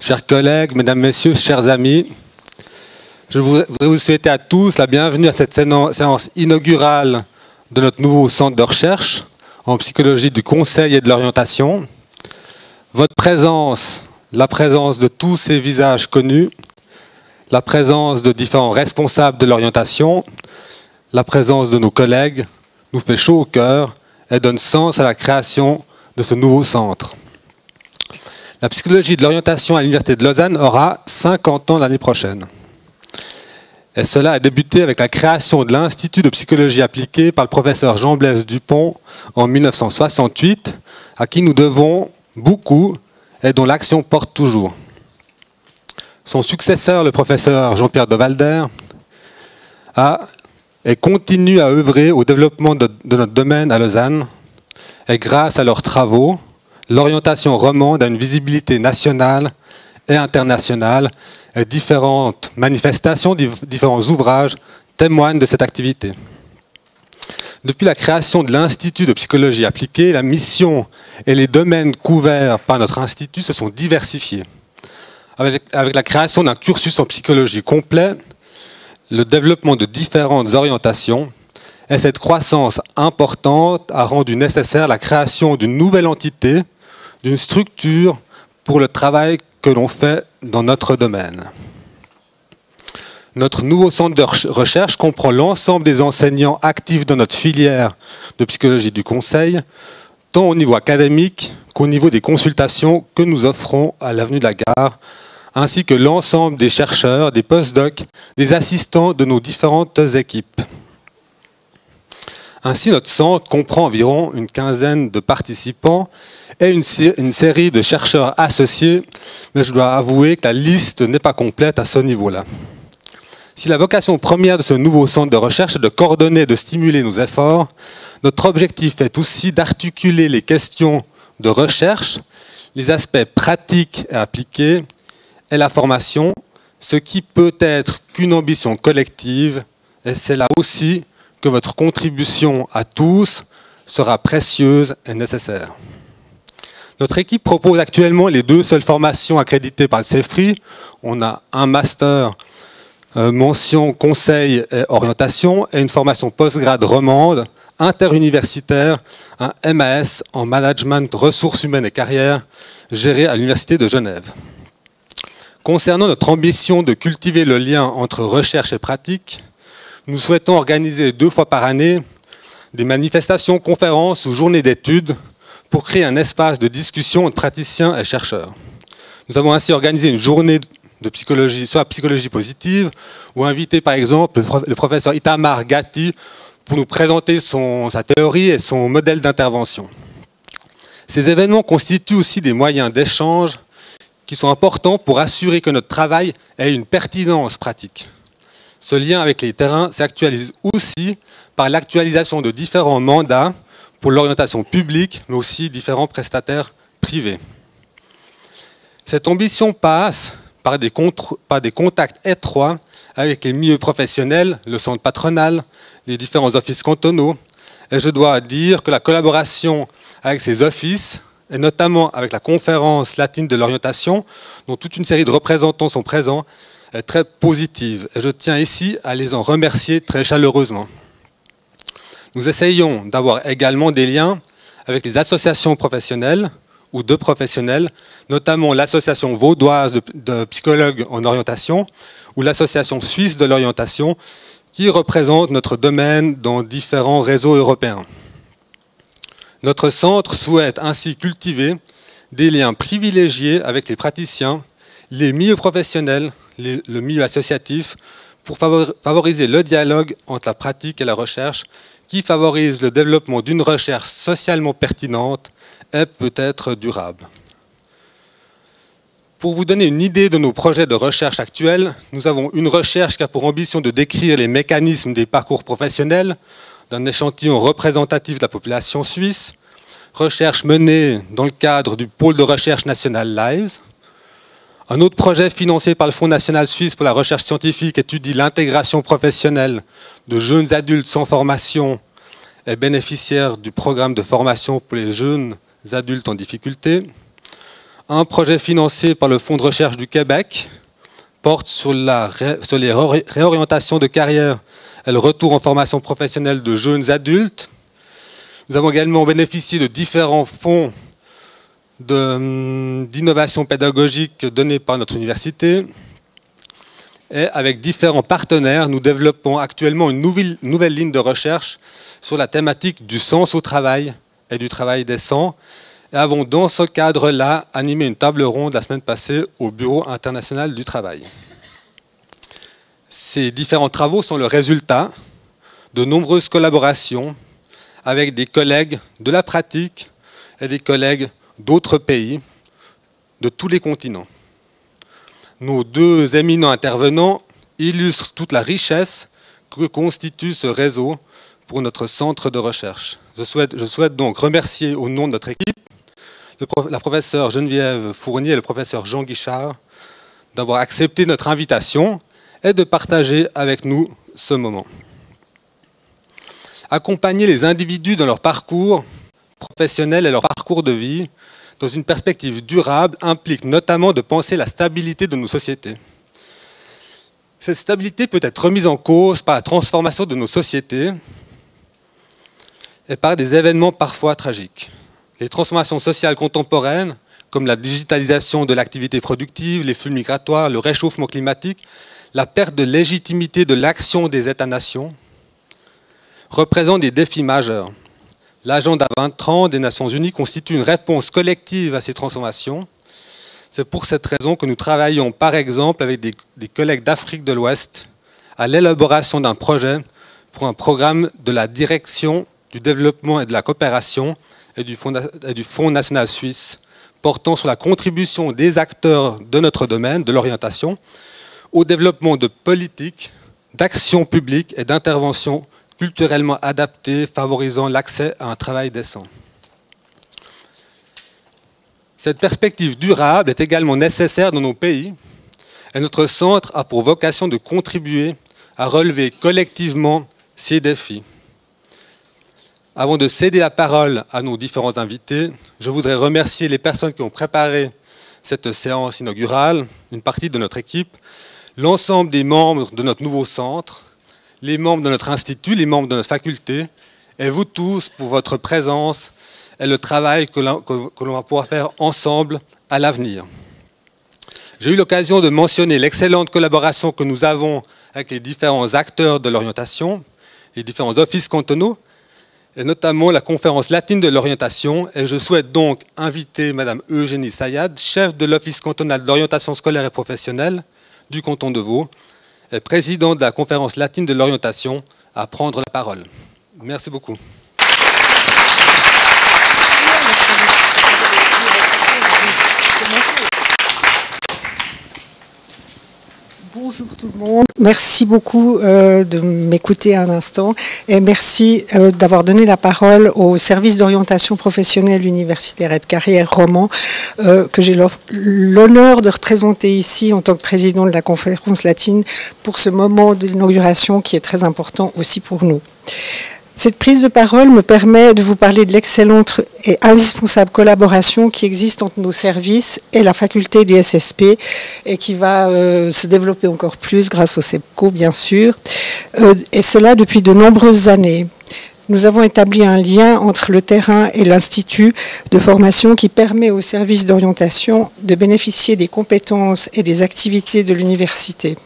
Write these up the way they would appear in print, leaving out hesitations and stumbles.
Chers collègues, mesdames, messieurs, chers amis, je voudrais vous souhaiter à tous la bienvenue à cette séance inaugurale de notre nouveau centre de recherche en psychologie du conseil et de l'orientation. Votre présence, la présence de tous ces visages connus, la présence de différents responsables de l'orientation, la présence de nos collègues nous fait chaud au cœur et donne sens à la création de ce nouveau centre. La psychologie de l'orientation à l'Université de Lausanne aura 50 ans l'année prochaine. Et cela a débuté avec la création de l'Institut de psychologie appliquée par le professeur Jean-Blaise Dupont en 1968, à qui nous devons beaucoup et dont l'action porte toujours. Son successeur, le professeur Jean-Pierre de Walder, et continue à œuvrer au développement de notre domaine à Lausanne. Et grâce à leurs travaux, l'orientation romande a une visibilité nationale et internationale, et différentes manifestations, différents ouvrages témoignent de cette activité. Depuis la création de l'Institut de psychologie appliquée, la mission et les domaines couverts par notre institut se sont diversifiés. Avec la création d'un cursus en psychologie complet, le développement de différentes orientations, et cette croissance importante a rendu nécessaire la création d'une nouvelle entité, d'une structure pour le travail que l'on fait dans notre domaine. Notre nouveau centre de recherche comprend l'ensemble des enseignants actifs dans notre filière de psychologie du conseil, tant au niveau académique qu'au niveau des consultations que nous offrons à l'avenue de la Gare, ainsi que l'ensemble des chercheurs, des post-docs, des assistants de nos différentes équipes. Ainsi, notre centre comprend environ une quinzaine de participants et une série de chercheurs associés, mais je dois avouer que la liste n'est pas complète à ce niveau-là. Si la vocation première de ce nouveau centre de recherche est de coordonner et de stimuler nos efforts, notre objectif est aussi d'articuler les questions de recherche, les aspects pratiques et appliqués, et la formation, ce qui peut être qu'une ambition collective, et c'est là aussi que votre contribution à tous sera précieuse et nécessaire. Notre équipe propose actuellement les deux seules formations accréditées par le CEFRI. On a un master mention conseil et orientation et une formation postgrade romande interuniversitaire, un MAS en management ressources humaines et carrières géré à l'Université de Genève. Concernant notre ambition de cultiver le lien entre recherche et pratique, nous souhaitons organiser 2 fois par année des manifestations, conférences ou journées d'études pour créer un espace de discussion entre praticiens et chercheurs. Nous avons ainsi organisé une journée de psychologie, soit psychologie positive, ou invité par exemple le professeur Itamar Gatti pour nous présenter sa théorie et son modèle d'intervention. Ces événements constituent aussi des moyens d'échange qui sont importants pour assurer que notre travail ait une pertinence pratique. Ce lien avec les terrains s'actualise aussi par l'actualisation de différents mandats pour l'orientation publique, mais aussi différents prestataires privés. Cette ambition passe par des contacts étroits avec les milieux professionnels, le centre patronal, les différents offices cantonaux. Et je dois dire que la collaboration avec ces offices, et notamment avec la conférence latine de l'orientation, dont toute une série de représentants sont présents, est très positive. Et je tiens ici à les en remercier très chaleureusement. Nous essayons d'avoir également des liens avec les associations professionnelles ou de professionnels, notamment l'association vaudoise de psychologues en orientation ou l'association suisse de l'orientation, qui représente notre domaine dans différents réseaux européens. Notre centre souhaite ainsi cultiver des liens privilégiés avec les praticiens, les milieux professionnels, le milieu associatif, pour favoriser le dialogue entre la pratique et la recherche, qui favorise le développement d'une recherche socialement pertinente et peut-être durable. Pour vous donner une idée de nos projets de recherche actuels, nous avons une recherche qui a pour ambition de décrire les mécanismes des parcours professionnels d'un échantillon représentatif de la population suisse, recherche menée dans le cadre du pôle de recherche national LIVES. Un autre projet financé par le Fonds national suisse pour la recherche scientifique étudie l'intégration professionnelle de jeunes adultes sans formation et bénéficiaires du programme de formation pour les jeunes adultes en difficulté. Un projet financé par le Fonds de recherche du Québec porte sur les réorientations de carrière et le retour en formation professionnelle de jeunes adultes. Nous avons également bénéficié de différents fonds d'innovation pédagogique donnés par notre université. Et avec différents partenaires, nous développons actuellement une nouvelle ligne de recherche sur la thématique du sens au travail et du travail décent. Et avons dans ce cadre-là animé une table ronde la semaine passée au Bureau international du travail. Ces différents travaux sont le résultat de nombreuses collaborations avec des collègues de la pratique et des collègues d'autres pays, de tous les continents. Nos deux éminents intervenants illustrent toute la richesse que constitue ce réseau pour notre centre de recherche. Je souhaite donc remercier au nom de notre équipe la professeure Geneviève Fournier et le professeur Jean Guichard d'avoir accepté notre invitation et de partager avec nous ce moment. Accompagner les individus dans leur parcours professionnel et leur parcours de vie dans une perspective durable implique notamment de penser la stabilité de nos sociétés. Cette stabilité peut être remise en cause par la transformation de nos sociétés et par des événements parfois tragiques. Les transformations sociales contemporaines, comme la digitalisation de l'activité productive, les flux migratoires, le réchauffement climatique, la perte de légitimité de l'action des États-nations, représentent des défis majeurs. L'agenda 2030 des Nations Unies constitue une réponse collective à ces transformations. C'est pour cette raison que nous travaillons, par exemple, avec des collègues d'Afrique de l'Ouest à l'élaboration d'un projet pour un programme de la direction du développement et de la coopération et du Fonds national suisse, portant sur la contribution des acteurs de notre domaine, de l'orientation, au développement de politiques, d'actions publiques et d'interventions culturellement adaptées, favorisant l'accès à un travail décent. Cette perspective durable est également nécessaire dans nos pays, et notre centre a pour vocation de contribuer à relever collectivement ces défis. Avant de céder la parole à nos différents invités, je voudrais remercier les personnes qui ont préparé cette séance inaugurale, une partie de notre équipe, l'ensemble des membres de notre nouveau centre, les membres de notre institut, les membres de notre faculté, et vous tous pour votre présence et le travail que l'on va pouvoir faire ensemble à l'avenir. J'ai eu l'occasion de mentionner l'excellente collaboration que nous avons avec les différents acteurs de l'orientation, les différents offices cantonaux, et notamment la conférence latine de l'orientation. Et je souhaite donc inviter Madame Eugénie Sayad, chef de l'Office cantonal d'orientation scolaire et professionnelle du canton de Vaud, et présidente de la conférence latine de l'orientation, à prendre la parole. Merci beaucoup. Bonjour tout le monde, merci beaucoup de m'écouter un instant et merci d'avoir donné la parole au service d'orientation professionnelle universitaire et de carrière Romans que j'ai l'honneur de représenter ici en tant que président de la conférence latine pour ce moment d'inauguration qui est très important aussi pour nous. Cette prise de parole me permet de vous parler de l'excellente et indispensable collaboration qui existe entre nos services et la faculté des SSP et qui va se développer encore plus grâce au CEPCO, bien sûr, et cela depuis de nombreuses années. Nous avons établi un lien entre le terrain et l'institut de formation qui permet aux services d'orientation de bénéficier des compétences et des activités de l'université.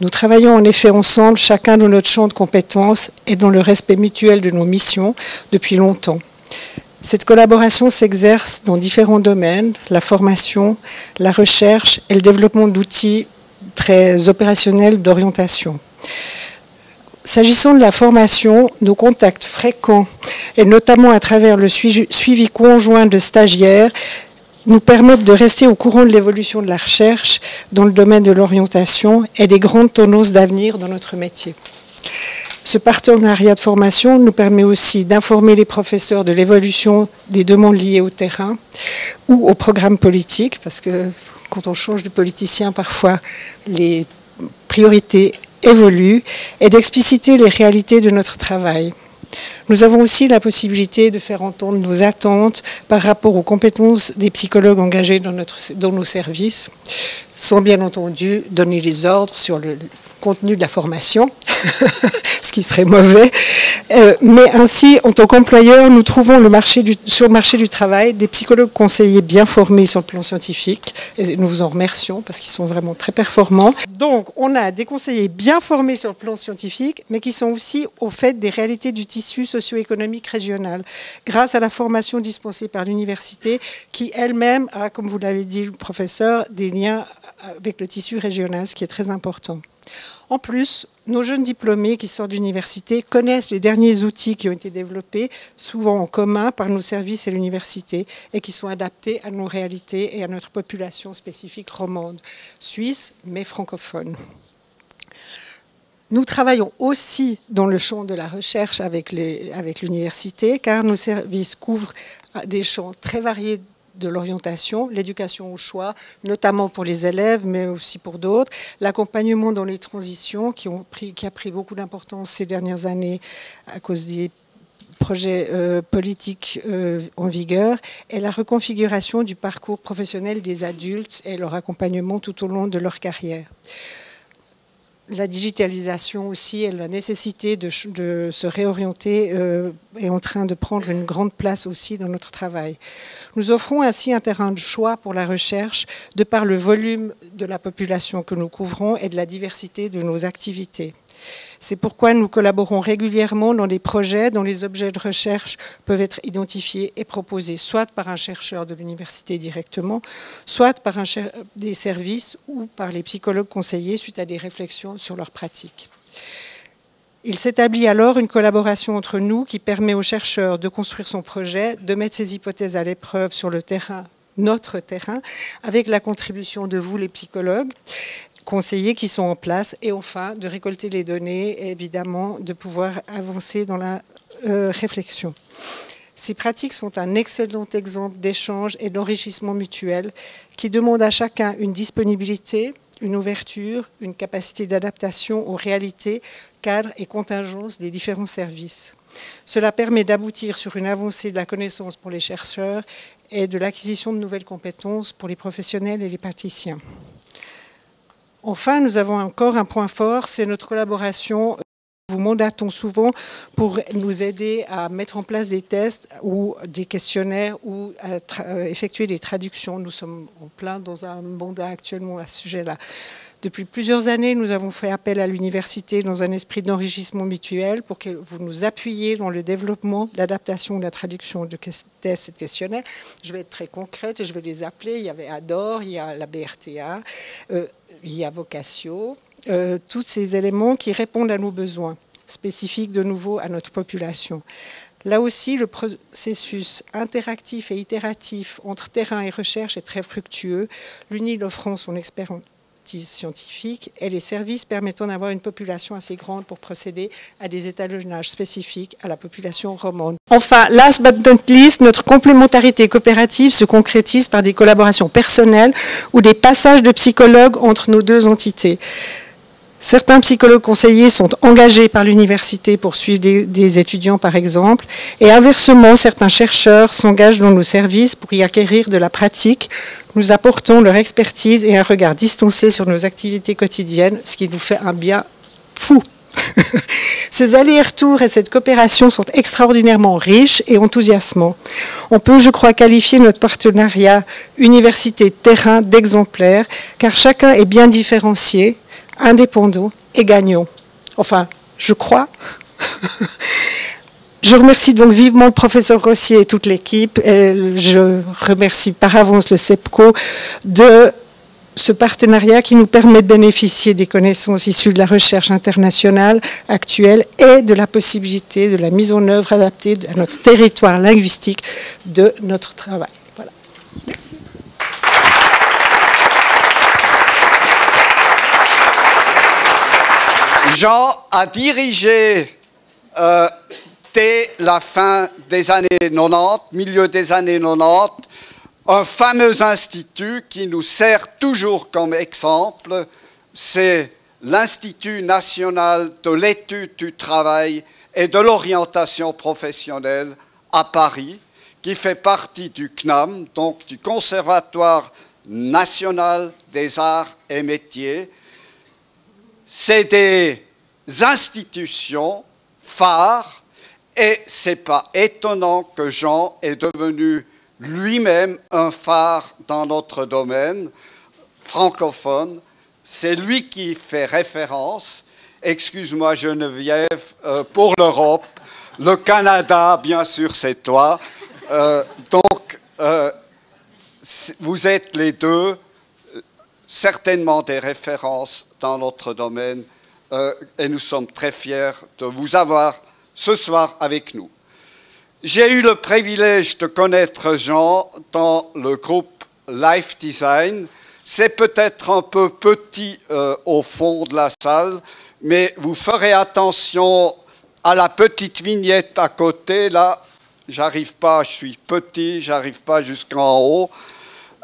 Nous travaillons en effet ensemble, chacun dans notre champ de compétences et dans le respect mutuel de nos missions depuis longtemps. Cette collaboration s'exerce dans différents domaines, la formation, la recherche et le développement d'outils très opérationnels d'orientation. S'agissant de la formation, nos contacts fréquents, et notamment à travers le suivi conjoint de stagiaires, nous permettent de rester au courant de l'évolution de la recherche dans le domaine de l'orientation et des grandes tendances d'avenir dans notre métier. Ce partenariat de formation nous permet aussi d'informer les professeurs de l'évolution des demandes liées au terrain ou au programme politique, parce que quand on change de politicien, parfois les priorités évoluent, et d'expliciter les réalités de notre travail. Nous avons aussi la possibilité de faire entendre nos attentes par rapport aux compétences des psychologues engagés dans nos services, sans bien entendu donner les ordres sur le contenu de la formation, ce qui serait mauvais. Mais ainsi, en tant qu'employeur, nous trouvons sur le marché du travail des psychologues conseillers bien formés sur le plan scientifique, et nous vous en remercions parce qu'ils sont vraiment très performants. Donc, on a des conseillers bien formés sur le plan scientifique, mais qui sont aussi au fait des réalités du tissu socio-économique régional, grâce à la formation dispensée par l'université, qui elle-même a, comme vous l'avez dit le professeur, des liens avec le tissu régional, ce qui est très important. En plus, nos jeunes diplômés qui sortent d'université connaissent les derniers outils qui ont été développés, souvent en commun par nos services et l'université, et qui sont adaptés à nos réalités et à notre population spécifique romande, suisse, mais francophone. Nous travaillons aussi dans le champ de la recherche avec l'université, car nos services couvrent des champs très variés de l'orientation, l'éducation au choix, notamment pour les élèves, mais aussi pour d'autres, l'accompagnement dans les transitions qui a pris beaucoup d'importance ces dernières années à cause des projets politiques en vigueur, et la reconfiguration du parcours professionnel des adultes et leur accompagnement tout au long de leur carrière. La digitalisation aussi et la nécessité de se réorienter est en train de prendre une grande place aussi dans notre travail. Nous offrons ainsi un terrain de choix pour la recherche de par le volume de la population que nous couvrons et de la diversité de nos activités. C'est pourquoi nous collaborons régulièrement dans des projets dont les objets de recherche peuvent être identifiés et proposés soit par un chercheur de l'université directement, soit par des services ou par les psychologues conseillers suite à des réflexions sur leurs pratiques. Il s'établit alors une collaboration entre nous qui permet au chercheur de construire son projet, de mettre ses hypothèses à l'épreuve sur le terrain, notre terrain, avec la contribution de vous les psychologues, conseillers qui sont en place, et enfin de récolter les données et évidemment de pouvoir avancer dans la réflexion. Ces pratiques sont un excellent exemple d'échange et d'enrichissement mutuel qui demandent à chacun une disponibilité, une ouverture, une capacité d'adaptation aux réalités, cadres et contingences des différents services. Cela permet d'aboutir sur une avancée de la connaissance pour les chercheurs et de l'acquisition de nouvelles compétences pour les professionnels et les praticiens. Enfin, nous avons encore un point fort, c'est notre collaboration. Nous vous mandatons souvent pour nous aider à mettre en place des tests ou des questionnaires ou à effectuer des traductions. Nous sommes en plein dans un mandat actuellement à ce sujet-là. Depuis plusieurs années, nous avons fait appel à l'université dans un esprit d'enrichissement mutuel pour que vous nous appuyiez dans le développement, l'adaptation, la traduction de tests et de questionnaires. Je vais être très concrète et je vais les appeler. Il y avait ADOR, il y a la BRTA, il y a Vocatio, tous ces éléments qui répondent à nos besoins spécifiques de nouveau à notre population. Là aussi, le processus interactif et itératif entre terrain et recherche est très fructueux, l'UNIL offrant son expertise scientifique et les services permettant d'avoir une population assez grande pour procéder à des étalonnages spécifiques à la population romande. Enfin, last but not least, notre complémentarité coopérative se concrétise par des collaborations personnelles ou des passages de psychologues entre nos deux entités. Certains psychologues conseillers sont engagés par l'université pour suivre des étudiants, par exemple, et inversement, certains chercheurs s'engagent dans nos services pour y acquérir de la pratique. Nous apportons leur expertise et un regard distancé sur nos activités quotidiennes, ce qui nous fait un bien fou. Ces allers-retours et cette coopération sont extraordinairement riches et enthousiasmants. On peut, je crois, qualifier notre partenariat université-terrain d'exemplaire, car chacun est bien différencié, indépendant et gagnant. Enfin, je crois. Je remercie donc vivement le professeur Rossier et toute l'équipe. Et je remercie par avance le CEPCO de ce partenariat qui nous permet de bénéficier des connaissances issues de la recherche internationale actuelle et de la possibilité de la mise en œuvre adaptée à notre territoire linguistique de notre travail. Voilà. Merci. Jean a dirigé dès la fin des années 90, milieu des années 90, un fameux institut qui nous sert toujours comme exemple, c'est l'Institut national de l'étude du travail et de l'orientation professionnelle à Paris, qui fait partie du CNAM, donc du Conservatoire national des arts et métiers. C'est des institutions phares et ce n'est pas étonnant que Jean est devenu lui-même un phare dans notre domaine francophone. C'est lui qui fait référence, excuse-moi Geneviève, pour l'Europe. Le Canada, bien sûr, c'est toi. Vous êtes les deux certainement des références dans notre domaine et nous sommes très fiers de vous avoir ce soir avec nous. J'ai eu le privilège de connaître Jean dans le groupe Life Design. C'est peut-être un peu petit au fond de la salle, mais vous ferez attention à la petite vignette à côté, là. J'arrive pas, je suis petit, j'arrive pas jusqu'en haut.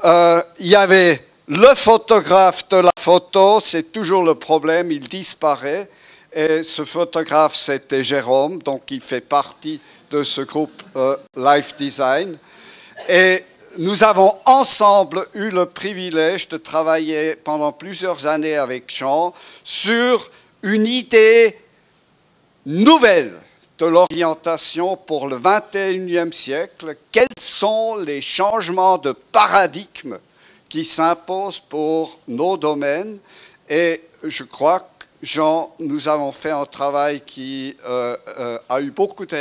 Il y avait le photographe de la photo, c'est toujours le problème, il disparaît. Et ce photographe, c'était Jérôme, donc il fait partie de ce groupe Life Design. Et nous avons ensemble eu le privilège de travailler pendant plusieurs années avec Jean sur une idée nouvelle de l'orientation pour le XXIe siècle. Quels sont les changements de paradigme qui s'imposent pour nos domaines? Et je crois que, Jean, nous avons fait un travail qui a eu beaucoup de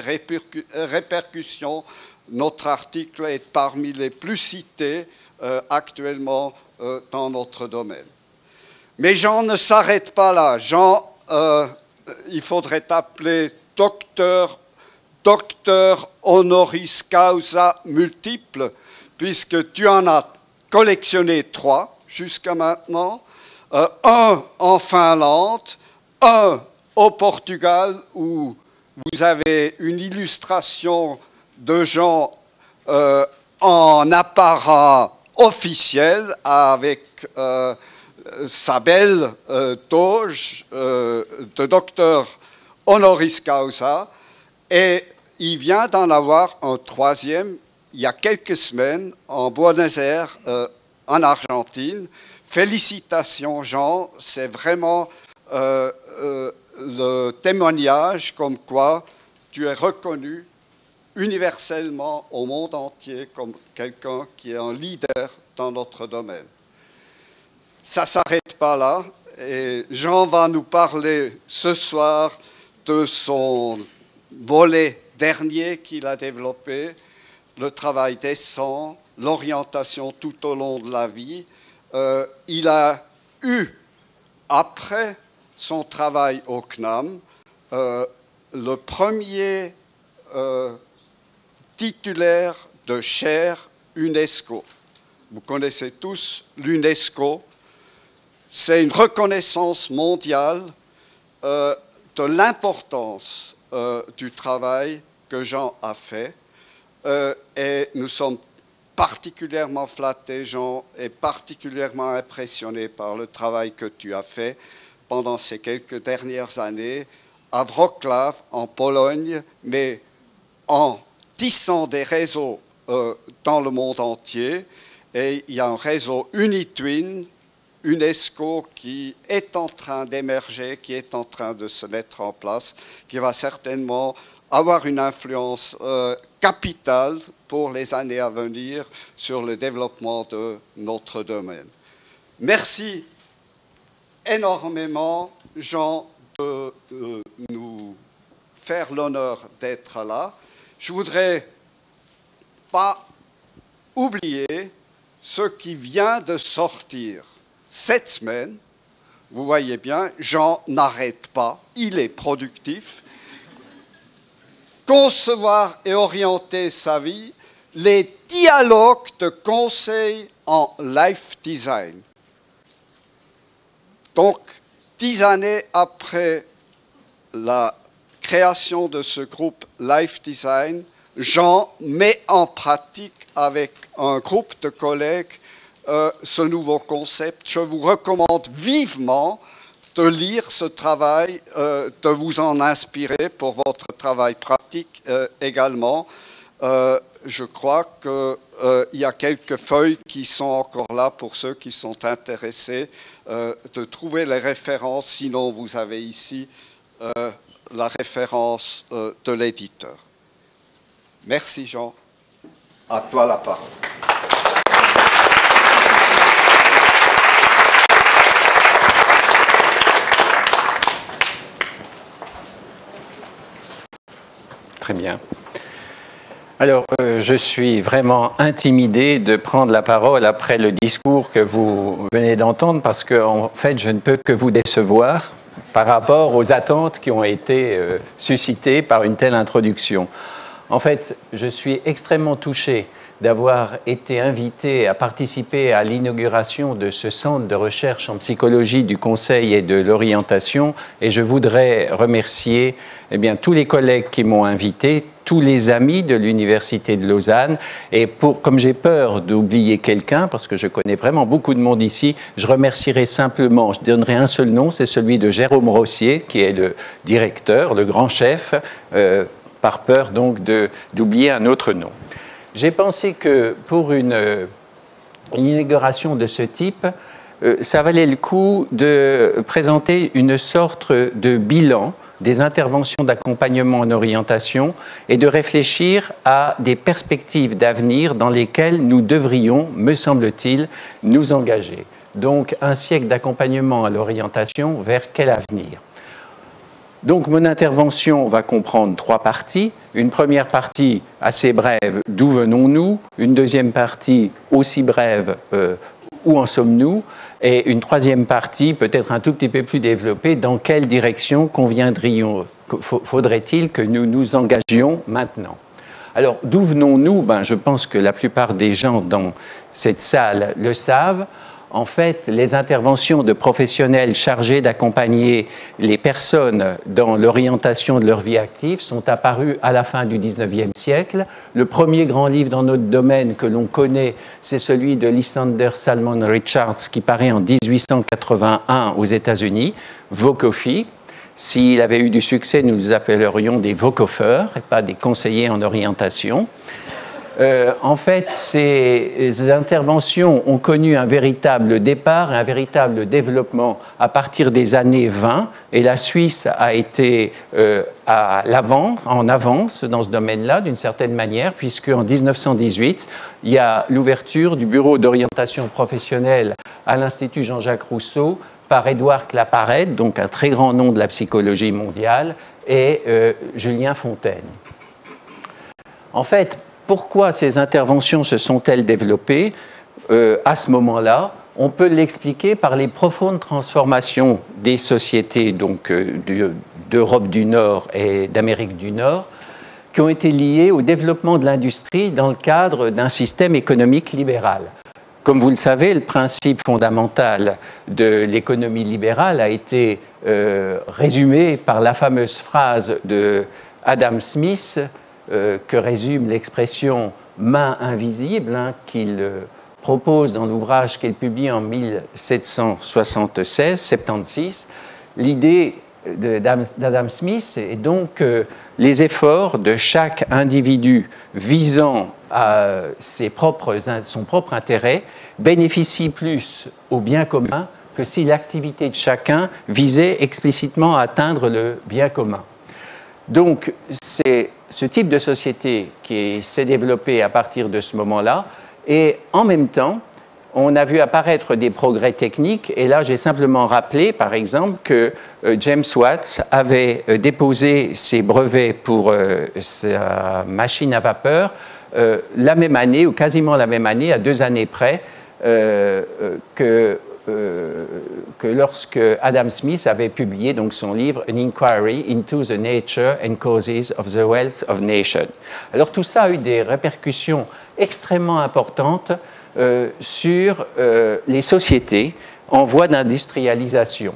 répercussions. Notre article est parmi les plus cités actuellement dans notre domaine. Mais Jean ne s'arrête pas là. Jean, il faudrait t'appeler docteur honoris causa multiple, puisque tu en as collectionné 3 jusqu'à maintenant. Un en Finlande, un au Portugal, où vous avez une illustration de Jean en apparat officiel avec sa belle toge de docteur honoris causa, et il vient d'en avoir un 3e il y a quelques semaines en Buenos Aires, en Argentine. Félicitations Jean, c'est vraiment le témoignage comme quoi tu es reconnu universellement au monde entier comme quelqu'un qui est un leader dans notre domaine. Ça ne s'arrête pas là, et Jean va nous parler ce soir de son volet dernier qu'il a développé, le travail décent, l'orientation tout au long de la vie. Il a eu, après son travail au CNAM, le premier titulaire de chaire UNESCO. Vous connaissez tous l'UNESCO. C'est une reconnaissance mondiale de l'importance du travail que Jean a fait. Et nous sommes particulièrement flattés, Jean, et particulièrement impressionnés par le travail que tu as fait pendant ces quelques dernières années à Wrocław, en Pologne, mais en tissant des réseaux dans le monde entier. Et il y a un réseau UniTwin, UNESCO, qui est en train d'émerger, qui est en train de se mettre en place, qui va certainement avoir une influence capitale pour les années à venir sur le développement de notre domaine. Merci énormément, Jean, de nous faire l'honneur d'être là. Je ne voudrais pas oublier ce qui vient de sortir cette semaine. Vous voyez bien, Jean n'arrête pas, il est productif. Concevoir et orienter sa vie, les dialogues de conseil en life design. Donc, 10 années après la création de ce groupe Life Design, Jean met en pratique avec un groupe de collègues ce nouveau concept. Je vous recommande vivement de lire ce travail, de vous en inspirer pour votre travail pratique également. Je crois qu'il y a quelques feuilles qui sont encore là pour ceux qui sont intéressés de trouver les références. Sinon, vous avez ici la référence de l'éditeur. Merci Jean. À toi la parole. Très bien. Alors, je suis vraiment intimidé de prendre la parole après le discours que vous venez d'entendre parce qu'en fait, je ne peux que vous décevoir par rapport aux attentes qui ont été suscitées par une telle introduction. En fait, je suis extrêmement touché d'avoir été invité à participer à l'inauguration de ce centre de recherche en psychologie du conseil et de l'orientation et je voudrais remercier tous les collègues qui m'ont invité, tous les amis de l'Université de Lausanne et comme j'ai peur d'oublier quelqu'un, parce que je connais vraiment beaucoup de monde ici, je remercierai simplement, je donnerai un seul nom, c'est celui de Jérôme Rossier qui est le directeur, le grand chef, par peur donc d'oublier un autre nom. J'ai pensé que pour une inauguration de ce type, ça valait le coup de présenter une sorte de bilan des interventions d'accompagnement en orientation et de réfléchir à des perspectives d'avenir dans lesquelles nous devrions, me semble-t-il, nous engager. Donc, un siècle d'accompagnement à l'orientation, vers quel avenir ? Donc, mon intervention va comprendre 3 parties. Une première partie assez brève, d'où venons-nous? Une deuxième partie aussi brève, où en sommes-nous? Et une troisième partie, peut-être un tout petit peu plus développée, dans quelle direction faudrait-il que nous nous engagions maintenant? Alors, d'où venons-nous? Je pense que la plupart des gens dans cette salle le savent. En fait, les interventions de professionnels chargés d'accompagner les personnes dans l'orientation de leur vie active sont apparues à la fin du XIXe siècle. Le premier grand livre dans notre domaine que l'on connaît, c'est celui de Lysander Salmon Richards qui paraît en 1881 aux États-Unis, Vocophie. S'il avait eu du succès, nous nous appellerions des vocofeurs et pas des conseillers en orientation. En fait, ces interventions ont connu un véritable départ et un véritable développement à partir des années 20 et la Suisse a été en avance dans ce domaine-là d'une certaine manière puisque en 1918, il y a l'ouverture du bureau d'orientation professionnelle à l'Institut Jean-Jacques Rousseau par Édouard Claparède, donc un très grand nom de la psychologie mondiale, et Julien Fontaine. En fait, pourquoi ces interventions se sont-elles développées à ce moment-là? On peut l'expliquer par les profondes transformations des sociétés d'Europe du Nord et d'Amérique du Nord qui ont été liées au développement de l'industrie dans le cadre d'un système économique libéral. Comme vous le savez, le principe fondamental de l'économie libérale a été résumé par la fameuse phrase de Adam Smith que résume l'expression « main invisible » qu'il propose dans l'ouvrage qu'il publie en 1776. L'idée d'Adam Smith est donc que les efforts de chaque individu visant à son propre intérêt bénéficient plus au bien commun que si l'activité de chacun visait explicitement à atteindre le bien commun. Donc, c'est ce type de société qui s'est développé à partir de ce moment-là. Et en même temps, on a vu apparaître des progrès techniques. Et là, j'ai simplement rappelé, par exemple, que James Watt avait déposé ses brevets pour sa machine à vapeur la même année, ou quasiment la même année, à 2 années près, que lorsque Adam Smith avait publié donc son livre « An Inquiry into the Nature and Causes of the Wealth of Nations ». Alors tout ça a eu des répercussions extrêmement importantes sur les sociétés en voie d'industrialisation.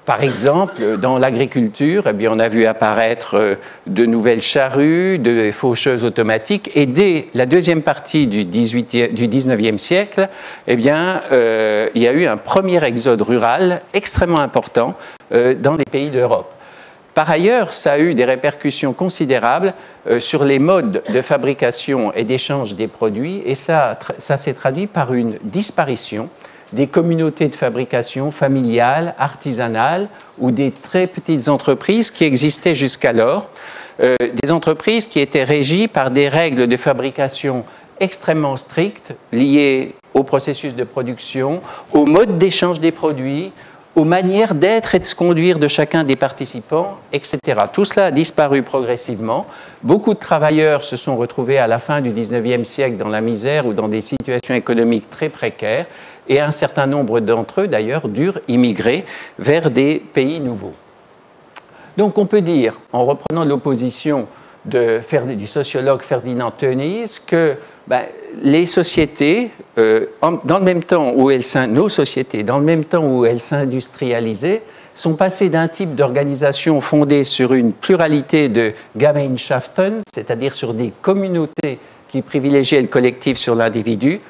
Par exemple, dans l'agriculture, eh bien, on a vu apparaître de nouvelles charrues, de faucheuses automatiques, et dès la deuxième partie du 19e siècle, eh bien, il y a eu un premier exode rural extrêmement important dans les pays d'Europe. Par ailleurs, ça a eu des répercussions considérables sur les modes de fabrication et d'échange des produits, et ça s'est traduit par une disparition des communautés de fabrication familiales, artisanales, ou des très petites entreprises qui existaient jusqu'alors, des entreprises qui étaient régies par des règles de fabrication extrêmement strictes, liées au processus de production, au mode d'échange des produits, aux manières d'être et de se conduire de chacun des participants, etc. Tout cela a disparu progressivement. Beaucoup de travailleurs se sont retrouvés à la fin du 19e siècle dans la misère ou dans des situations économiques très précaires, et un certain nombre d'entre eux, d'ailleurs, durent immigrer vers des pays nouveaux. Donc on peut dire, en reprenant l'opposition du sociologue Ferdinand Tönnies, que les sociétés, dans le même temps où nos sociétés, dans le même temps où elles s'industrialisaient, sont passées d'un type d'organisation fondée sur une pluralité de Gemeinschaften, c'est-à-dire sur des communautés qui privilégiaient le collectif sur l'individu,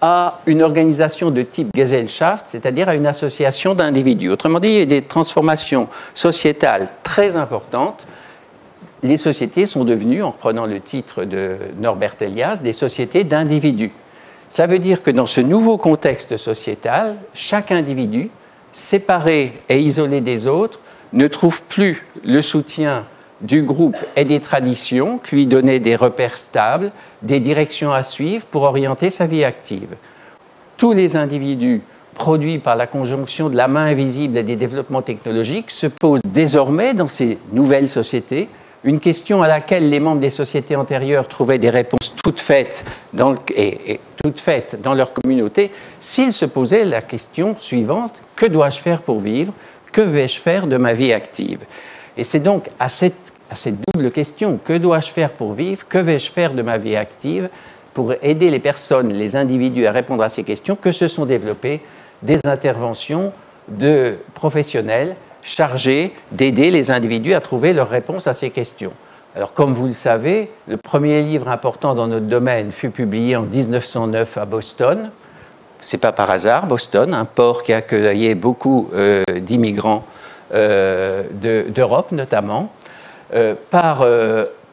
à une organisation de type Gesellschaft, c'est-à-dire à une association d'individus. Autrement dit, il y a des transformations sociétales très importantes. Les sociétés sont devenues, en reprenant le titre de Norbert Elias, des sociétés d'individus. Ça veut dire que dans ce nouveau contexte sociétal, chaque individu, séparé et isolé des autres, ne trouve plus le soutien du groupe et des traditions qui lui donnaient des repères stables, des directions à suivre pour orienter sa vie active. Tous les individus produits par la conjonction de la main invisible et des développements technologiques se posent désormais dans ces nouvelles sociétés une question à laquelle les membres des sociétés antérieures trouvaient des réponses toutes faites dans leur communauté, s'ils se posaient la question suivante: que dois-je faire pour vivre? Que vais-je faire de ma vie active? Et c'est donc à cette double question, que dois-je faire pour vivre? Que vais-je faire de ma vie active? Pour aider les personnes, les individus à répondre à ces questions, que se sont développées des interventions de professionnels chargés d'aider les individus à trouver leurs réponses à ces questions. Alors, comme vous le savez, le premier livre important dans notre domaine fut publié en 1909 à Boston. Ce n'est pas par hasard, Boston, un port qui accueillait beaucoup d'immigrants d'Europe notamment, par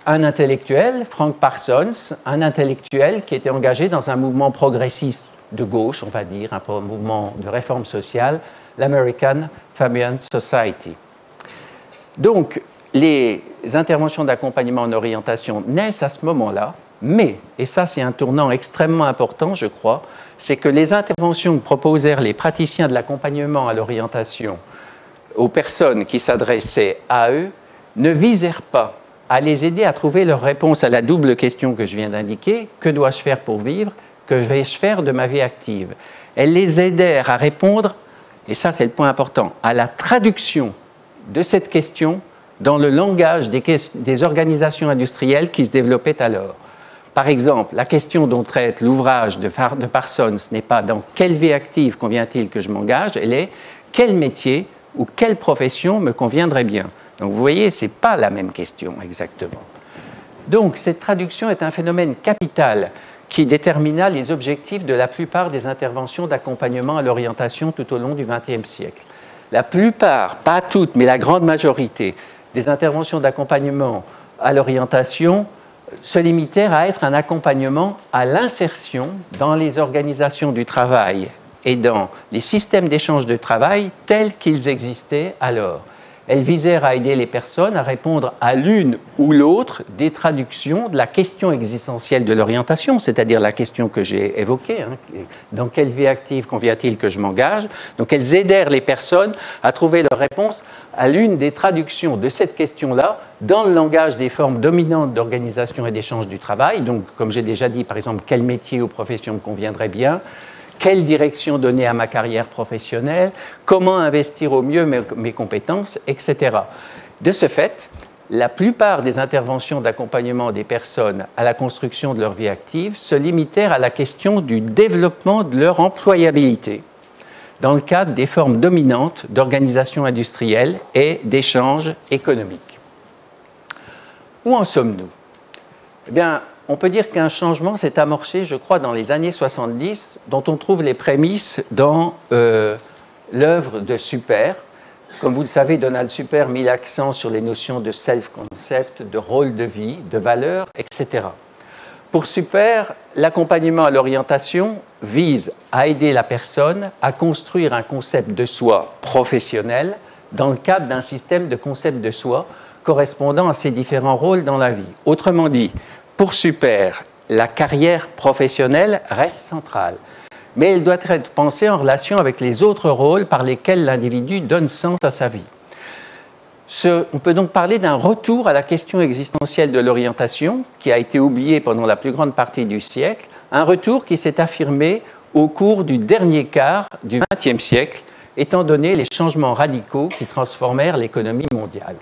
un intellectuel, Frank Parsons, un intellectuel qui était engagé dans un mouvement progressiste de gauche, on va dire, un mouvement de réforme sociale, l'American Fabian Society. Donc, les interventions d'accompagnement en orientation naissent à ce moment-là, mais, et ça c'est un tournant extrêmement important, je crois, c'est que les interventions que proposèrent les praticiens de l'accompagnement à l'orientation aux personnes qui s'adressaient à eux ne visèrent pas à les aider à trouver leur réponse à la double question que je viens d'indiquer: que dois-je faire pour vivre? Que vais-je faire de ma vie active? Elles les aidèrent à répondre, et ça c'est le point important, à la traduction de cette question dans le langage des organisations industrielles qui se développaient alors. Par exemple, la question dont traite l'ouvrage de Parsons n'est pas dans quelle vie active convient-il que je m'engage, elle est quel métier ou quelle profession me conviendrait bien. Donc vous voyez, ce n'est pas la même question exactement. Donc cette traduction est un phénomène capital qui détermina les objectifs de la plupart des interventions d'accompagnement à l'orientation tout au long du XXe siècle. La plupart, pas toutes, mais la grande majorité des interventions d'accompagnement à l'orientation se limitèrent à être un accompagnement à l'insertion dans les organisations du travail et dans les systèmes d'échange de travail tels qu'ils existaient alors. Elles visèrent à aider les personnes à répondre à l'une ou l'autre des traductions de la question existentielle de l'orientation, c'est-à-dire la question que j'ai évoquée, dans quelle vie active convient-il que je m'engage? Donc elles aidèrent les personnes à trouver leur réponse à l'une des traductions de cette question-là dans le langage des formes dominantes d'organisation et d'échange du travail. Donc, comme j'ai déjà dit, par exemple, quel métier ou profession me conviendrait bien? Quelle direction donner à ma carrière professionnelle? Comment investir au mieux mes compétences, etc. De ce fait, la plupart des interventions d'accompagnement des personnes à la construction de leur vie active se limitèrent à la question du développement de leur employabilité, dans le cadre des formes dominantes d'organisation industrielle et d'échanges économiques. Où en sommes-nous? Eh bien, on peut dire qu'un changement s'est amorcé, je crois, dans les années 70, dont on trouve les prémices dans l'œuvre de Super. Comme vous le savez, Donald Super mit l'accent sur les notions de self-concept, de rôle de vie, de valeur, etc. Pour Super, l'accompagnement à l'orientation vise à aider la personne à construire un concept de soi professionnel dans le cadre d'un système de concept de soi correspondant à ses différents rôles dans la vie. Autrement dit, pour Super, la carrière professionnelle reste centrale, mais elle doit être pensée en relation avec les autres rôles par lesquels l'individu donne sens à sa vie. On peut donc parler d'un retour à la question existentielle de l'orientation, qui a été oubliée pendant la plus grande partie du siècle, un retour qui s'est affirmé au cours du dernier quart du XXe siècle, étant donné les changements radicaux qui transformèrent l'économie mondiale.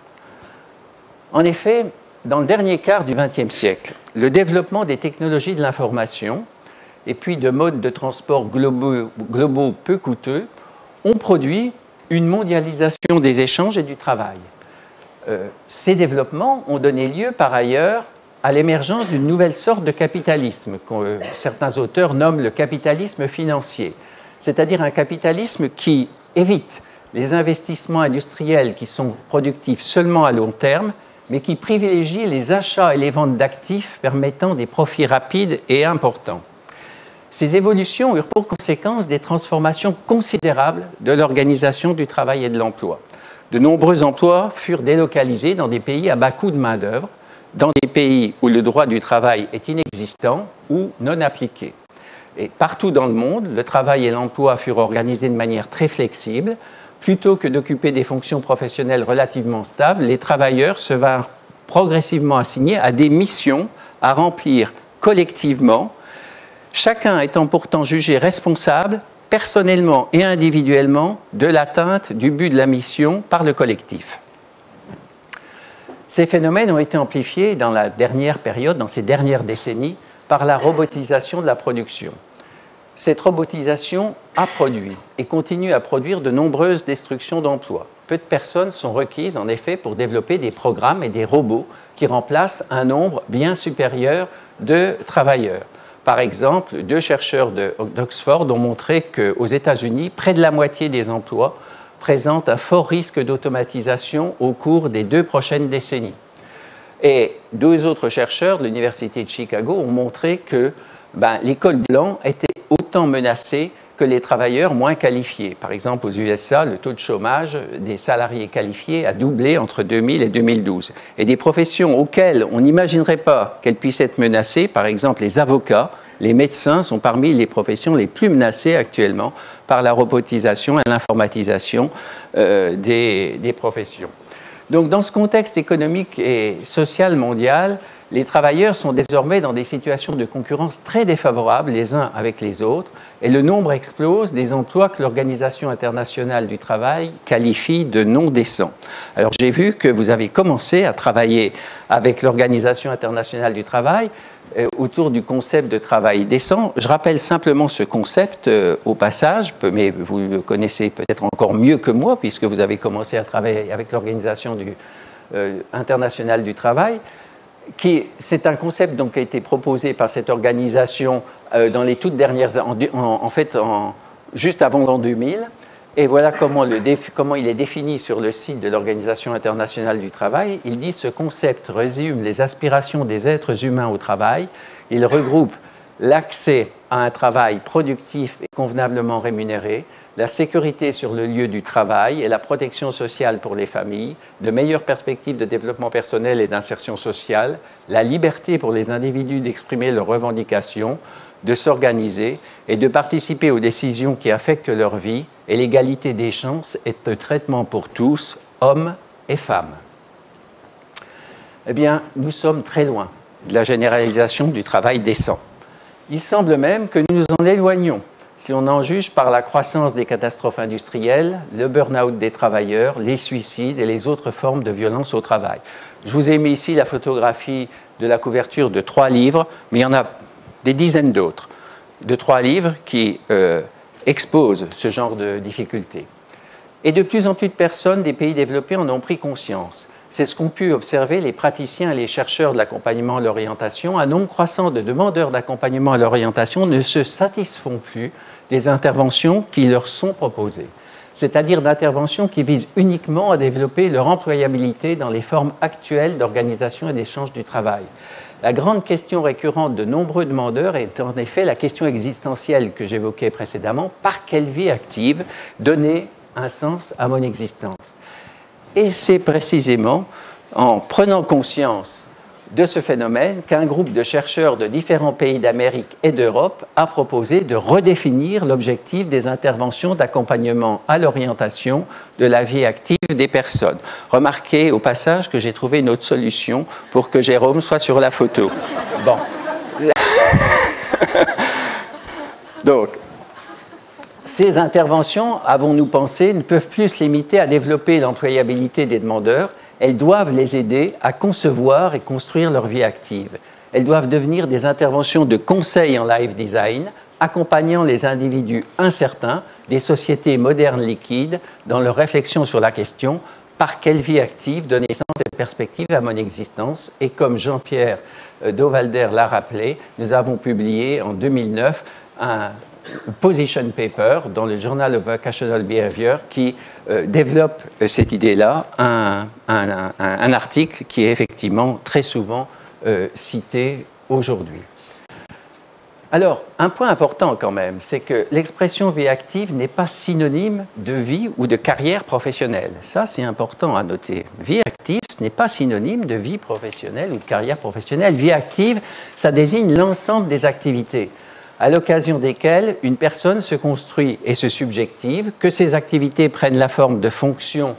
En effet, dans le dernier quart du XXe siècle, le développement des technologies de l'information et puis de modes de transport globaux peu coûteux ont produit une mondialisation des échanges et du travail. Ces développements ont donné lieu par ailleurs à l'émergence d'une nouvelle sorte de capitalisme que certains auteurs nomment le capitalisme financier, c'est-à-dire un capitalisme qui évite les investissements industriels qui sont productifs seulement à long terme, mais qui privilégie les achats et les ventes d'actifs permettant des profits rapides et importants. Ces évolutions eurent pour conséquence des transformations considérables de l'organisation du travail et de l'emploi. De nombreux emplois furent délocalisés dans des pays à bas coût de main-d'œuvre, dans des pays où le droit du travail est inexistant ou non appliqué. Et partout dans le monde, le travail et l'emploi furent organisés de manière très flexible. Plutôt que d'occuper des fonctions professionnelles relativement stables, les travailleurs se vinrent progressivement assignés à des missions à remplir collectivement, chacun étant pourtant jugé responsable, personnellement et individuellement, de l'atteinte du but de la mission par le collectif. Ces phénomènes ont été amplifiés dans la dernière période, dans ces dernières décennies, par la robotisation de la production. Cette robotisation a produit et continue à produire de nombreuses destructions d'emplois. Peu de personnes sont requises, en effet, pour développer des programmes et des robots qui remplacent un nombre bien supérieur de travailleurs. Par exemple, 2 chercheurs d'Oxford ont montré qu'aux États-Unis, près de la moitié des emplois présentent un fort risque d'automatisation au cours des 2 prochaines décennies. Et 2 autres chercheurs de l'Université de Chicago ont montré que les cols blancs étaient autant menacés que les travailleurs moins qualifiés. Par exemple, aux USA, le taux de chômage des salariés qualifiés a doublé entre 2000 et 2012. Et des professions auxquelles on n'imaginerait pas qu'elles puissent être menacées, par exemple les avocats, les médecins sont parmi les professions les plus menacées actuellement par la robotisation et l'informatisation des professions. Donc, dans ce contexte économique et social mondial, les travailleurs sont désormais dans des situations de concurrence très défavorables les uns avec les autres et le nombre explose des emplois que l'Organisation internationale du travail qualifie de non décents. Alors j'ai vu que vous avez commencé à travailler avec l'Organisation internationale du travail autour du concept de travail décent. Je rappelle simplement ce concept au passage, mais vous le connaissez peut-être encore mieux que moi puisque vous avez commencé à travailler avec l'Organisation internationale du travail. C'est un concept donc, qui a été proposé par cette organisation dans les toutes dernières années, juste avant l'an 2000. Et voilà comment il est défini sur le site de l'Organisation internationale du travail. Il dit « Ce concept résume les aspirations des êtres humains au travail. Il regroupe l'accès à un travail productif et convenablement rémunéré, la sécurité sur le lieu du travail et la protection sociale pour les familles, de meilleures perspectives de développement personnel et d'insertion sociale, la liberté pour les individus d'exprimer leurs revendications, de s'organiser et de participer aux décisions qui affectent leur vie, et l'égalité des chances et de traitement pour tous, hommes et femmes. » Eh bien, nous sommes très loin de la généralisation du travail décent. Il semble même que nous nous en éloignons, si on en juge par la croissance des catastrophes industrielles, le burn-out des travailleurs, les suicides et les autres formes de violence au travail. Je vous ai mis ici la photographie de la couverture de 3 livres, mais il y en a des dizaines d'autres, de 3 livres qui expose ce genre de difficultés. Et de plus en plus de personnes des pays développés en ont pris conscience. C'est ce qu'ont pu observer les praticiens et les chercheurs de l'accompagnement à l'orientation. Un nombre croissant de demandeurs d'accompagnement à l'orientation ne se satisfont plus des interventions qui leur sont proposées, c'est-à-dire d'interventions qui visent uniquement à développer leur employabilité dans les formes actuelles d'organisation et d'échange du travail. La grande question récurrente de nombreux demandeurs est en effet la question existentielle que j'évoquais précédemment. Par quelle vie active donner un sens à mon existence? Et c'est précisément en prenant conscience de ce phénomène qu'un groupe de chercheurs de différents pays d'Amérique et d'Europe a proposé de redéfinir l'objectif des interventions d'accompagnement à l'orientation de la vie active des personnes. Remarquez au passage que j'ai trouvé une autre solution pour que Jérôme soit sur la photo. Bon. Donc, ces interventions, avons-nous pensé, ne peuvent plus se limiter à développer l'employabilité des demandeurs. Elles doivent les aider à concevoir et construire leur vie active. Elles doivent devenir des interventions de conseil en life design, accompagnant les individus incertains des sociétés modernes liquides dans leur réflexion sur la question « Par quelle vie active donner sens et perspective à mon existence ?» Et comme Jean-Pierre Dauwalder l'a rappelé, nous avons publié en 2009 un position paper dans le Journal of Vocational Behavior qui développe cette idée-là, un article qui est effectivement très souvent cité aujourd'hui. Alors, un point important quand même, c'est que l'expression vie active n'est pas synonyme de vie ou de carrière professionnelle. Ça, c'est important à noter. Vie active, ce n'est pas synonyme de vie professionnelle ou de carrière professionnelle. Vie active, ça désigne l'ensemble des activités à l'occasion desquelles une personne se construit et se subjective, que ces activités prennent la forme de fonctions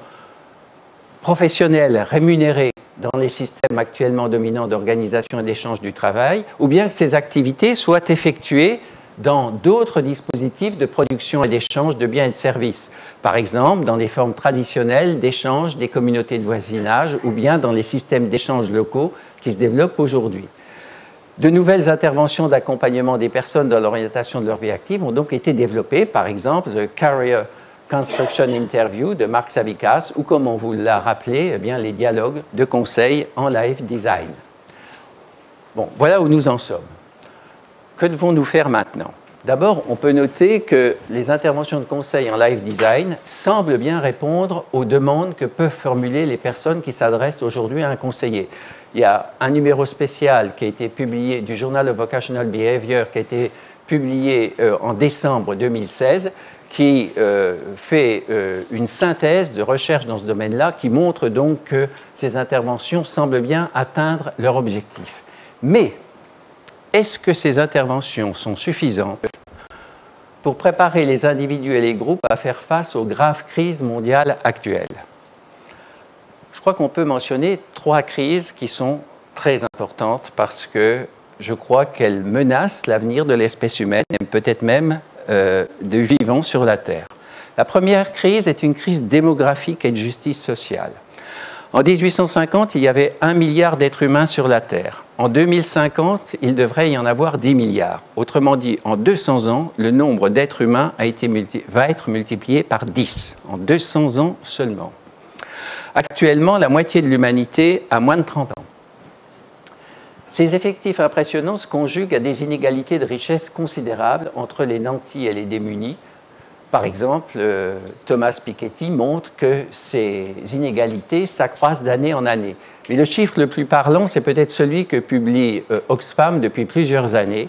professionnelles rémunérées dans les systèmes actuellement dominants d'organisation et d'échange du travail, ou bien que ces activités soient effectuées dans d'autres dispositifs de production et d'échange de biens et de services. Par exemple, dans les formes traditionnelles d'échange des communautés de voisinage, ou bien dans les systèmes d'échange locaux qui se développent aujourd'hui. De nouvelles interventions d'accompagnement des personnes dans l'orientation de leur vie active ont donc été développées, par exemple, The Career Construction Interview de Mark Savikas, ou comme on vous l'a rappelé, eh bien, les dialogues de conseil en life design. Bon, voilà où nous en sommes. Que devons-nous faire maintenant? D'abord, on peut noter que les interventions de conseil en life design semblent bien répondre aux demandes que peuvent formuler les personnes qui s'adressent aujourd'hui à un conseiller. Il y a un numéro spécial qui a été publié du Journal of Vocational Behavior qui a été publié en décembre 2016 qui fait une synthèse de recherche dans ce domaine-là qui montre donc que ces interventions semblent bien atteindre leur objectif. Mais est-ce que ces interventions sont suffisantes pour préparer les individus et les groupes à faire face aux graves crises mondiales actuelles? Je crois qu'on peut mentionner 3 crises qui sont très importantes parce que je crois qu'elles menacent l'avenir de l'espèce humaine et peut-être même de vivants sur la Terre. La première crise est une crise démographique et de justice sociale. En 1850, il y avait 1 milliard d'êtres humains sur la Terre. En 2050, il devrait y en avoir 10 milliards. Autrement dit, en 200 ans, le nombre d'êtres humains va être multiplié par 10, en 200 ans seulement. Actuellement, la moitié de l'humanité a moins de 30 ans. Ces effectifs impressionnants se conjuguent à des inégalités de richesse considérables entre les nantis et les démunis. Par exemple, Thomas Piketty montre que ces inégalités s'accroissent d'année en année. Mais le chiffre le plus parlant, c'est peut-être celui que publie Oxfam depuis plusieurs années,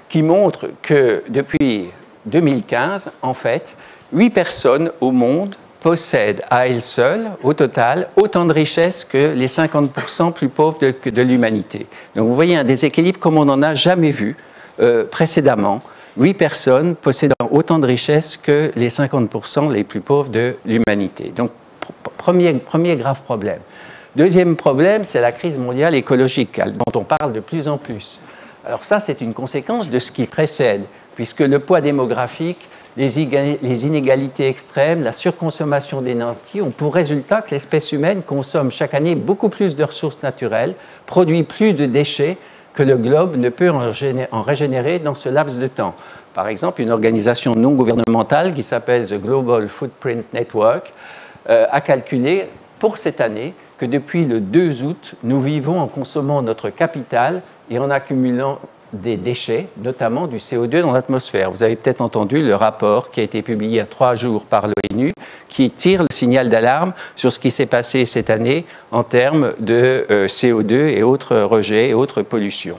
qui montre que depuis 2015, en fait, 8 personnes au monde possèdent à elles seules, au total, autant de richesses que les 50% plus pauvres de l'humanité. Donc vous voyez un déséquilibre comme on n'en a jamais vu précédemment. 8 personnes possédant autant de richesses que les 50% les plus pauvres de l'humanité. Donc premier grave problème. Deuxième problème, c'est la crise mondiale écologique dont on parle de plus en plus. Alors ça, c'est une conséquence de ce qui précède, puisque le poids démographique, les inégalités extrêmes, la surconsommation des nantis ont pour résultat que l'espèce humaine consomme chaque année beaucoup plus de ressources naturelles, produit plus de déchets que le globe ne peut en régénérer dans ce laps de temps. Par exemple, une organisation non gouvernementale qui s'appelle The Global Footprint Network a calculé pour cette année que depuis le 2 août, nous vivons en consommant notre capital et en accumulant des déchets, notamment du CO2 dans l'atmosphère. Vous avez peut-être entendu le rapport qui a été publié il y a 3 jours par l'ONU qui tire le signal d'alarme sur ce qui s'est passé cette année en termes de CO2 et autres rejets et autres pollutions.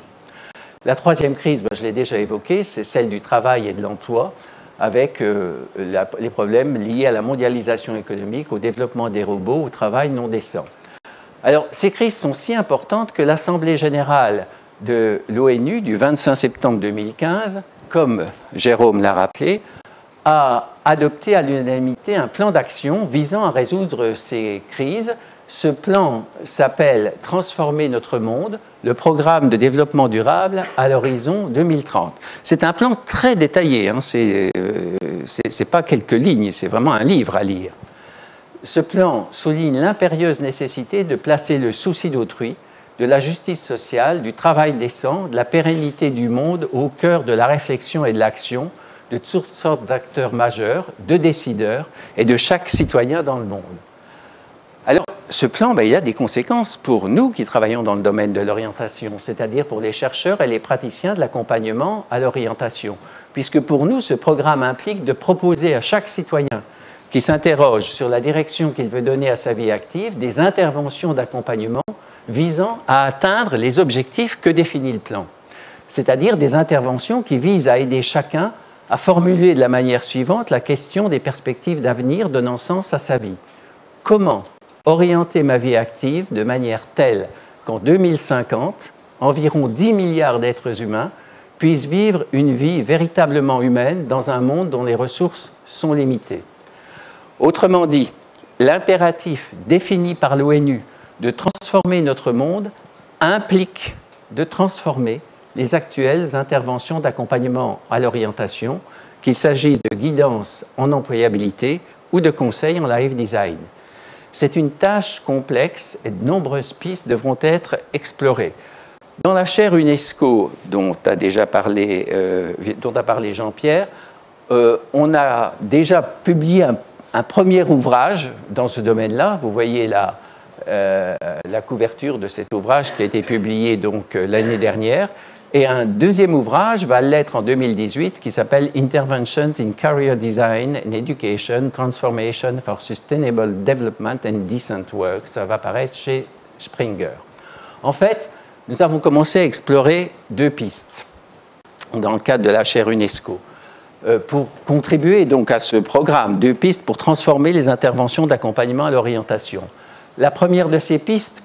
La troisième crise, je l'ai déjà évoquée, c'est celle du travail et de l'emploi, avec les problèmes liés à la mondialisation économique, au développement des robots, au travail non décent. Alors, ces crises sont si importantes que l'Assemblée générale de l'ONU du 25 septembre 2015, comme Jérôme l'a rappelé, a adopté à l'unanimité un plan d'action visant à résoudre ces crises. Ce plan s'appelle « Transformer notre monde, le programme de développement durable à l'horizon 2030 ». C'est un plan très détaillé, hein, c'est pas quelques lignes, c'est vraiment un livre à lire. Ce plan souligne l'impérieuse nécessité de placer le souci d'autrui, de la justice sociale, du travail décent, de la pérennité du monde au cœur de la réflexion et de l'action de toutes sortes d'acteurs majeurs, de décideurs et de chaque citoyen dans le monde. Alors, ce plan, il a des conséquences pour nous qui travaillons dans le domaine de l'orientation, c'est-à-dire pour les chercheurs et les praticiens de l'accompagnement à l'orientation, puisque pour nous, ce programme implique de proposer à chaque citoyen qui s'interroge sur la direction qu'il veut donner à sa vie active des interventions d'accompagnement visant à atteindre les objectifs que définit le plan, c'est-à-dire des interventions qui visent à aider chacun à formuler de la manière suivante la question des perspectives d'avenir donnant sens à sa vie. Comment orienter ma vie active de manière telle qu'en 2050, environ 10 milliards d'êtres humains puissent vivre une vie véritablement humaine dans un monde dont les ressources sont limitées. Autrement dit, l'impératif défini par l'ONU de transformer notre monde implique de transformer les actuelles interventions d'accompagnement à l'orientation, qu'il s'agisse de guidance en employabilité ou de conseil en life design. C'est une tâche complexe et de nombreuses pistes devront être explorées. Dans la chaire UNESCO dont a parlé Jean-Pierre, on a déjà publié un premier ouvrage dans ce domaine-là. Vous voyez la couverture de cet ouvrage qui a été publié l'année dernière. Et un deuxième ouvrage va l'être en 2018 qui s'appelle Interventions in Career Design and Education, Transformation for Sustainable Development and Decent Work. Ça va paraître chez Springer. En fait, nous avons commencé à explorer 2 pistes dans le cadre de la chaire UNESCO pour contribuer donc à ce programme, 2 pistes pour transformer les interventions d'accompagnement à l'orientation. La première de ces pistes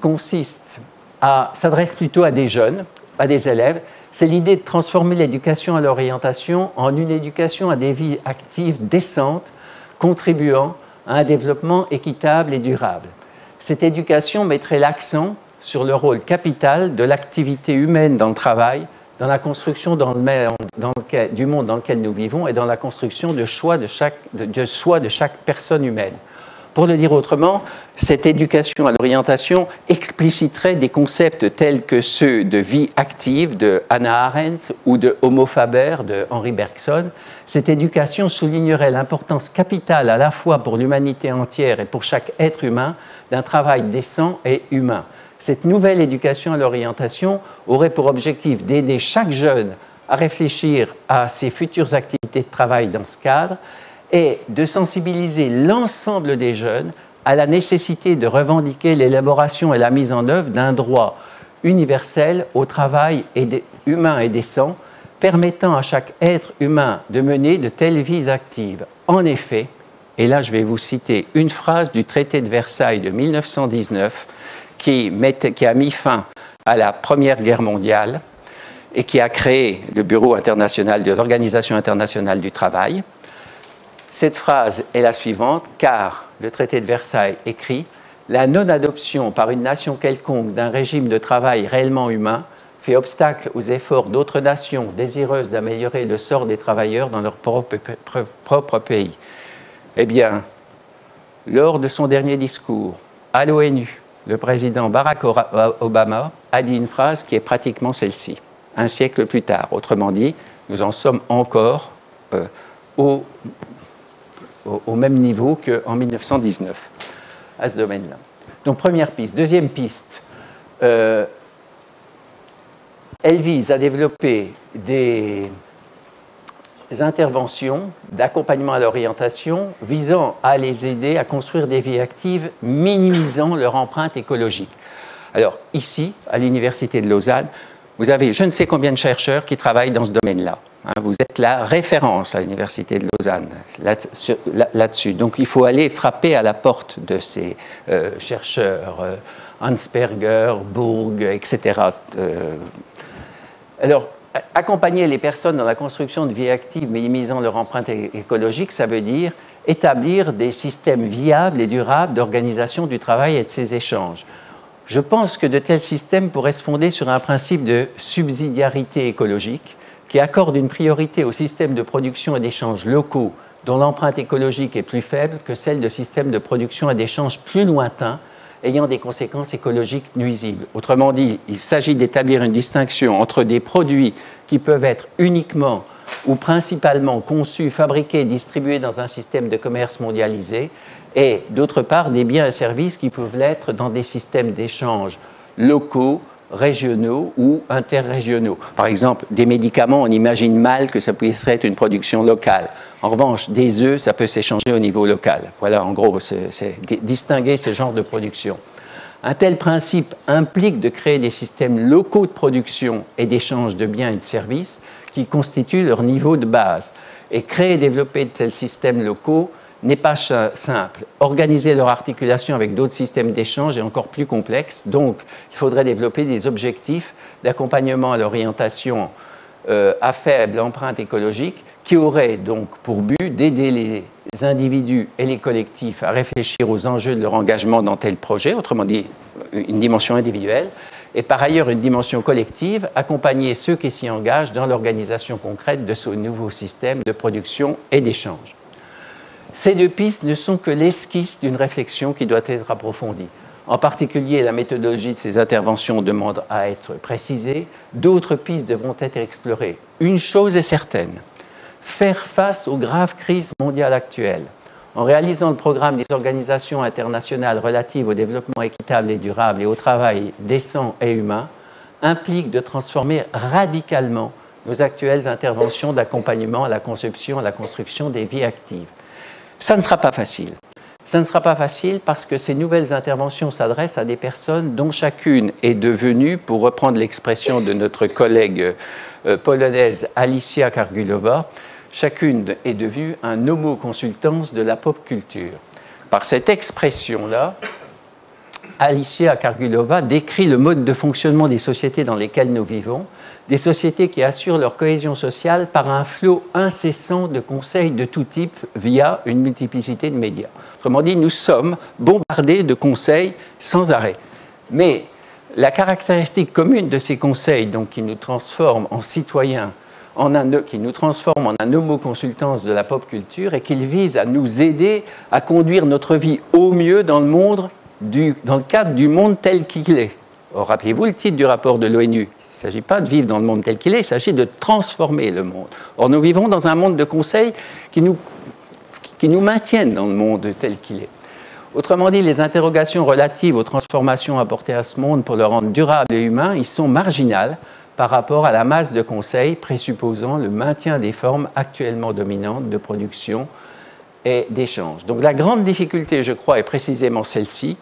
s'adresse plutôt à des jeunes, à des élèves. C'est l'idée de transformer l'éducation à l'orientation en une éducation à des vies actives décentes, contribuant à un développement équitable et durable. Cette éducation mettrait l'accent sur le rôle capital de l'activité humaine dans le travail, dans la construction du monde dans lequel nous vivons et dans la construction de soi de chaque personne humaine. Pour le dire autrement, cette éducation à l'orientation expliciterait des concepts tels que ceux de vie active de Hannah Arendt ou de Homo Faber de Henri Bergson. Cette éducation soulignerait l'importance capitale à la fois pour l'humanité entière et pour chaque être humain d'un travail décent et humain. Cette nouvelle éducation à l'orientation aurait pour objectif d'aider chaque jeune à réfléchir à ses futures activités de travail dans ce cadre et de sensibiliser l'ensemble des jeunes à la nécessité de revendiquer l'élaboration et la mise en œuvre d'un droit universel au travail humain et décent, permettant à chaque être humain de mener de telles vies actives. En effet, et là je vais vous citer une phrase du traité de Versailles de 1919 qui a mis fin à la Première Guerre mondiale et qui a créé le Bureau international de l'Organisation internationale du travail. Cette phrase est la suivante, car le traité de Versailles écrit « La non-adoption par une nation quelconque d'un régime de travail réellement humain fait obstacle aux efforts d'autres nations désireuses d'améliorer le sort des travailleurs dans leur propre pays. » Eh bien, lors de son dernier discours à l'ONU, le président Barack Obama a dit une phrase qui est pratiquement celle-ci, un siècle plus tard. Autrement dit, nous en sommes encore au même niveau qu'en 1919 à ce domaine-là. Donc première piste. Deuxième piste, elle vise à développer des interventions d'accompagnement à l'orientation visant à les aider à construire des vies actives minimisant leur empreinte écologique. Alors ici, à l'Université de Lausanne, vous avez je ne sais combien de chercheurs qui travaillent dans ce domaine-là. Vous êtes la référence à l'Université de Lausanne là-dessus. Donc il faut aller frapper à la porte de ces chercheurs, Hansperger, Burg, etc. Alors, accompagner les personnes dans la construction de vie active minimisant leur empreinte écologique, ça veut dire établir des systèmes viables et durables d'organisation du travail et de ses échanges. Je pense que de tels systèmes pourraient se fonder sur un principe de subsidiarité écologique qui accorde une priorité aux systèmes de production et d'échanges locaux dont l'empreinte écologique est plus faible que celle de systèmes de production et d'échanges plus lointains ayant des conséquences écologiques nuisibles. Autrement dit, il s'agit d'établir une distinction entre des produits qui peuvent être uniquement ou principalement conçus, fabriqués et distribués dans un système de commerce mondialisé et, d'autre part, des biens et services qui peuvent l'être dans des systèmes d'échange locaux, régionaux ou interrégionaux. Par exemple, des médicaments, on imagine mal que ça puisse être une production locale. En revanche, des œufs, ça peut s'échanger au niveau local. Voilà, en gros, c'est distinguer ce genre de production. Un tel principe implique de créer des systèmes locaux de production et d'échange de biens et de services qui constituent leur niveau de base. Et créer et développer de tels systèmes locaux n'est pas simple. Organiser leur articulation avec d'autres systèmes d'échange est encore plus complexe. Donc, il faudrait développer des objectifs d'accompagnement à l'orientation à faible empreinte écologique qui auraient donc pour but d'aider les individus et les collectifs à réfléchir aux enjeux de leur engagement dans tel projet, autrement dit, une dimension individuelle, et par ailleurs une dimension collective, accompagner ceux qui s'y engagent dans l'organisation concrète de ce nouveau système de production et d'échange. Ces deux pistes ne sont que l'esquisse d'une réflexion qui doit être approfondie. En particulier, la méthodologie de ces interventions demande à être précisée. D'autres pistes devront être explorées. Une chose est certaine, faire face aux graves crises mondiales actuelles, en réalisant le programme des organisations internationales relatives au développement équitable et durable et au travail décent et humain, implique de transformer radicalement nos actuelles interventions d'accompagnement à la conception, à la construction des vies actives. Ça ne sera pas facile. Ça ne sera pas facile parce que ces nouvelles interventions s'adressent à des personnes dont chacune est devenue, pour reprendre l'expression de notre collègue polonaise Alicja Kargulova, chacune est devenue un homo consultans de la pop culture. Par cette expression-là, Alicja Kargulova décrit le mode de fonctionnement des sociétés dans lesquelles nous vivons, des sociétés qui assurent leur cohésion sociale par un flot incessant de conseils de tout type via une multiplicité de médias. Autrement dit, nous sommes bombardés de conseils sans arrêt. Mais la caractéristique commune de ces conseils, donc, qui nous transforment en citoyens, qui nous transforment en un homo consultans de la pop culture, et qu'ils visent à nous aider à conduire notre vie au mieux dans le cadre du monde tel qu'il est. Or, rappelez-vous le titre du rapport de l'ONU. Il ne s'agit pas de vivre dans le monde tel qu'il est, il s'agit de transformer le monde. Or, nous vivons dans un monde de conseils qui nous maintiennent dans le monde tel qu'il est. Autrement dit, les interrogations relatives aux transformations apportées à ce monde pour le rendre durable et humain, ils sont marginales par rapport à la masse de conseils présupposant le maintien des formes actuellement dominantes de production et d'échange. Donc la grande difficulté, je crois, est précisément celle-ci.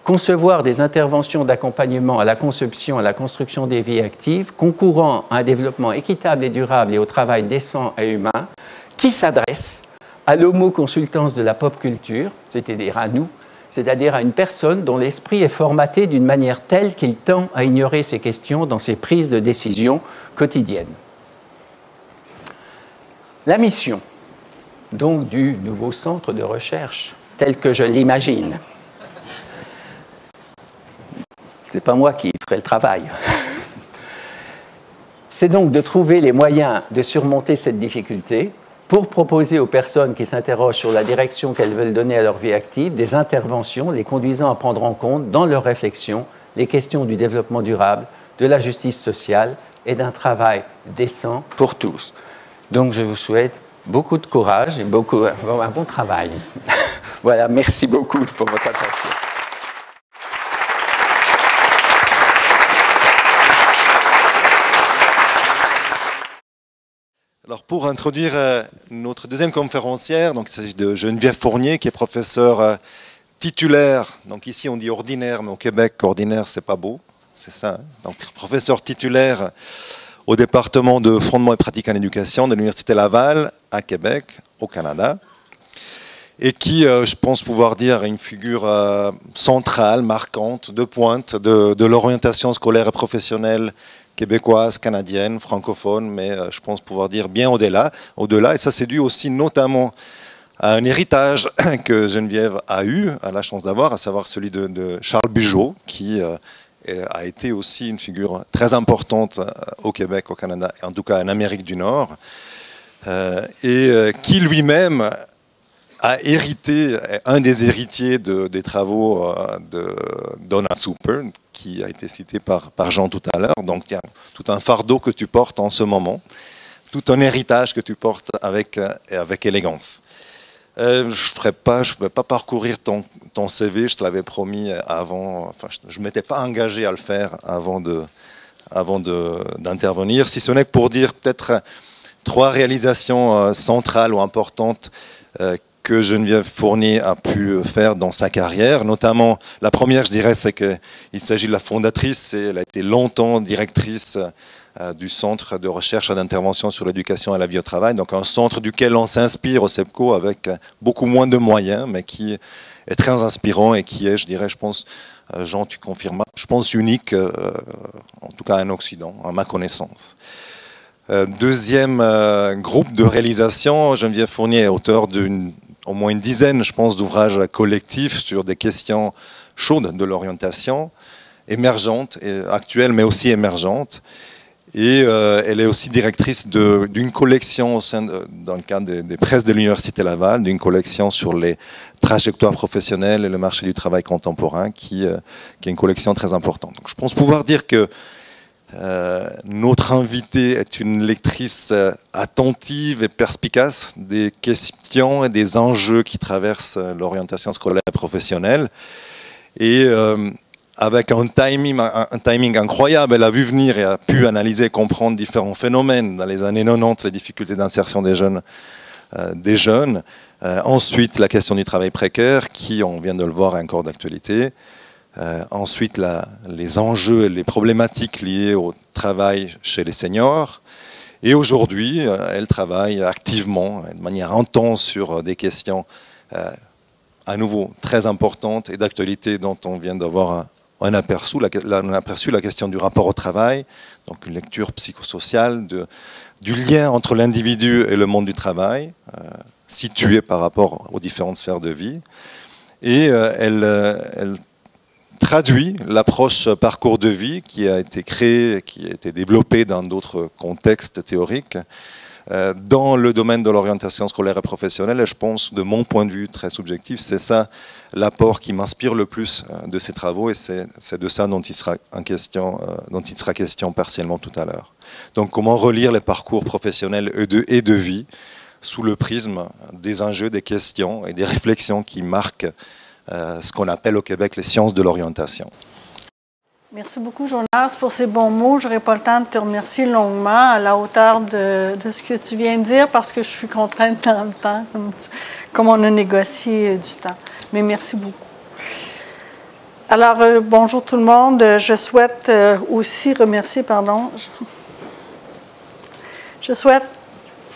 Concevoir des interventions d'accompagnement à la conception, à la construction des vies actives, concourant à un développement équitable et durable et au travail décent et humain, qui s'adresse à l'homo consultans de la pop culture, c'est-à-dire à nous, c'est-à-dire à une personne dont l'esprit est formaté d'une manière telle qu'il tend à ignorer ces questions dans ses prises de décision quotidiennes. La mission, donc, du nouveau centre de recherche, tel que je l'imagine, ce n'est pas moi qui ferai le travail. C'est donc de trouver les moyens de surmonter cette difficulté pour proposer aux personnes qui s'interrogent sur la direction qu'elles veulent donner à leur vie active des interventions les conduisant à prendre en compte dans leur réflexion les questions du développement durable, de la justice sociale et d'un travail décent pour tous. Donc je vous souhaite beaucoup de courage et un bon travail. Voilà, merci beaucoup pour votre attention. Alors pour introduire notre deuxième conférencière, donc il s'agit de Geneviève Fournier, qui est professeure titulaire. Donc ici on dit ordinaire, mais au Québec ordinaire c'est pas beau, c'est ça. Donc professeur titulaire au département de fondement et pratique en éducation de l'Université Laval à Québec, au Canada, et qui, je pense pouvoir dire, est une figure centrale, marquante, de pointe de l'orientation scolaire et professionnelle québécoise, canadienne, francophone, mais je pense pouvoir dire bien au-delà. Et ça c'est dû aussi notamment à un héritage que Geneviève a la chance d'avoir, à savoir celui de Charles Bugeaud, qui a été aussi une figure très importante au Québec, au Canada, et en tout cas en Amérique du Nord, et qui lui-même a hérité, un des héritiers des travaux de Donald Super, qui a été cité par Jean tout à l'heure. Donc il y a tout un fardeau que tu portes en ce moment, tout un héritage que tu portes avec élégance. Je ne vais pas parcourir ton CV, je te l'avais promis avant, enfin, je ne m'étais pas engagé à le faire avant d'intervenir, si ce n'est que pour dire peut-être 3 réalisations centrales ou importantes que Geneviève Fournier a pu faire dans sa carrière. Notamment, la première, je dirais, c'est qu'il s'agit de la fondatrice, et elle a été longtemps directrice du Centre de recherche et d'intervention sur l'éducation et la vie au travail, donc un centre duquel on s'inspire au CEPCO avec beaucoup moins de moyens, mais qui est très inspirant et qui est, je dirais, je pense, Jean, tu confirmes, je pense unique, en tout cas en Occident, à ma connaissance. Deuxième groupe de réalisation, Geneviève Fournier est auteur au moins une dizaine, je pense, d'ouvrages collectifs sur des questions chaudes de l'orientation, émergentes, et actuelles, mais aussi émergentes. Et elle est aussi directrice d'une collection dans le cadre des presses de l'Université Laval, d'une collection sur les trajectoires professionnelles et le marché du travail contemporain, qui est une collection très importante. Donc, je pense pouvoir dire que notre invitée est une lectrice attentive et perspicace des questions et des enjeux qui traversent l'orientation scolaire et professionnelle. Et avec un timing incroyable, elle a vu venir et a pu analyser et comprendre différents phénomènes dans les années 90, les difficultés d'insertion des jeunes. Ensuite, la question du travail précaire, qui, on vient de le voir, est encore d'actualité. Ensuite, les enjeux et les problématiques liées au travail chez les seniors. Et aujourd'hui, elle travaille activement, de manière intense, sur des questions à nouveau très importantes et d'actualité dont on vient d'avoir un aperçu, la question du rapport au travail, donc une lecture psychosociale du lien entre l'individu et le monde du travail, situé par rapport aux différentes sphères de vie. Et elle traduit l'approche parcours de vie qui a été créée, qui a été développée dans d'autres contextes théoriques, dans le domaine de l'orientation scolaire et professionnelle. Et je pense, de mon point de vue très subjectif, c'est ça l'apport qui m'inspire le plus de ces travaux, et c'est de ça dont il sera question partiellement tout à l'heure. Donc comment relire les parcours professionnels et de vie sous le prisme des enjeux, des questions et des réflexions qui marquent ce qu'on appelle au Québec les sciences de l'orientation. Merci beaucoup, Jonas, pour ces bons mots. Je n'aurai pas le temps de te remercier longuement à la hauteur de ce que tu viens de dire, parce que je suis contrainte dans le temps, comme on a négocié du temps. Mais merci beaucoup. Alors, bonjour tout le monde. Je souhaite aussi remercier, Je souhaite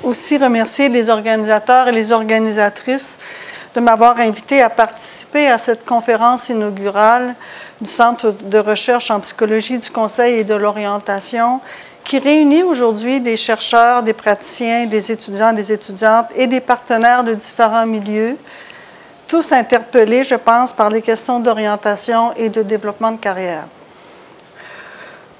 aussi remercier les organisateurs et les organisatrices de m'avoir invité à participer à cette conférence inaugurale du Centre de recherche en psychologie du conseil et de l'orientation, qui réunit aujourd'hui des chercheurs, des praticiens, des étudiants, des étudiantes et des partenaires de différents milieux, tous interpellés, je pense, par les questions d'orientation et de développement de carrière.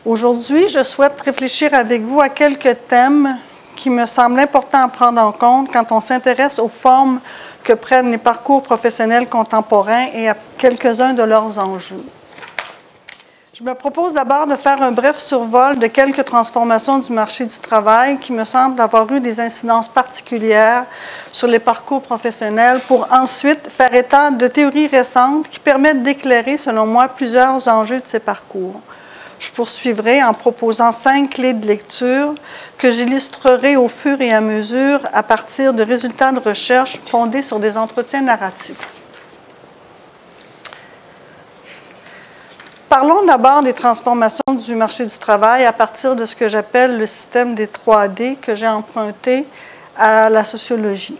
Aujourd'hui, je souhaite réfléchir avec vous à quelques thèmes qui me semblent importants à prendre en compte quand on s'intéresse aux formes que prennent les parcours professionnels contemporains et à quelques-uns de leurs enjeux. Je me propose d'abord de faire un bref survol de quelques transformations du marché du travail qui me semblent avoir eu des incidences particulières sur les parcours professionnels pour ensuite faire état de théories récentes qui permettent d'éclairer, selon moi, plusieurs enjeux de ces parcours. Je poursuivrai en proposant 5 clés de lecture que j'illustrerai au fur et à mesure à partir de résultats de recherche fondés sur des entretiens narratifs. Parlons d'abord des transformations du marché du travail à partir de ce que j'appelle le système des 3D que j'ai emprunté à la sociologie.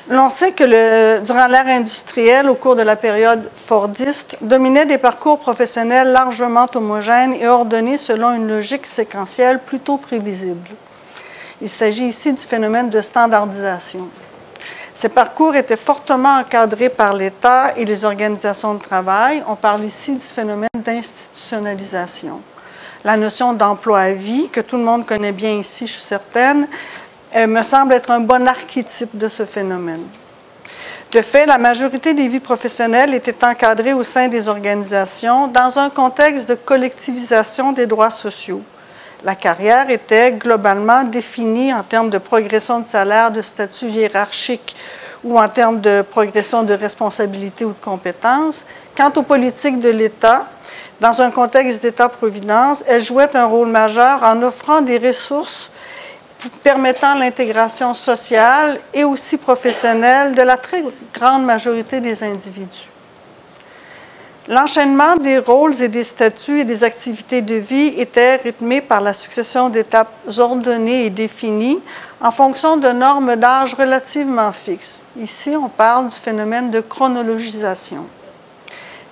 L'on sait que durant l'ère industrielle, au cours de la période fordiste, dominaient des parcours professionnels largement homogènes et ordonnés selon une logique séquentielle plutôt prévisible. Il s'agit ici du phénomène de standardisation. Ces parcours étaient fortement encadrés par l'État et les organisations de travail. On parle ici du phénomène d'institutionnalisation. La notion d'emploi à vie, que tout le monde connaît bien ici, je suis certaine, me semble être un bon archétype de ce phénomène. De fait, la majorité des vies professionnelles étaient encadrées au sein des organisations dans un contexte de collectivisation des droits sociaux. La carrière était globalement définie en termes de progression de salaire, de statut hiérarchique ou en termes de progression de responsabilité ou de compétences. Quant aux politiques de l'État, dans un contexte d'État-providence, elles jouaient un rôle majeur en offrant des ressources permettant l'intégration sociale et aussi professionnelle de la très grande majorité des individus. L'enchaînement des rôles et des statuts et des activités de vie était rythmé par la succession d'étapes ordonnées et définies en fonction de normes d'âge relativement fixes. Ici, on parle du phénomène de chronologisation.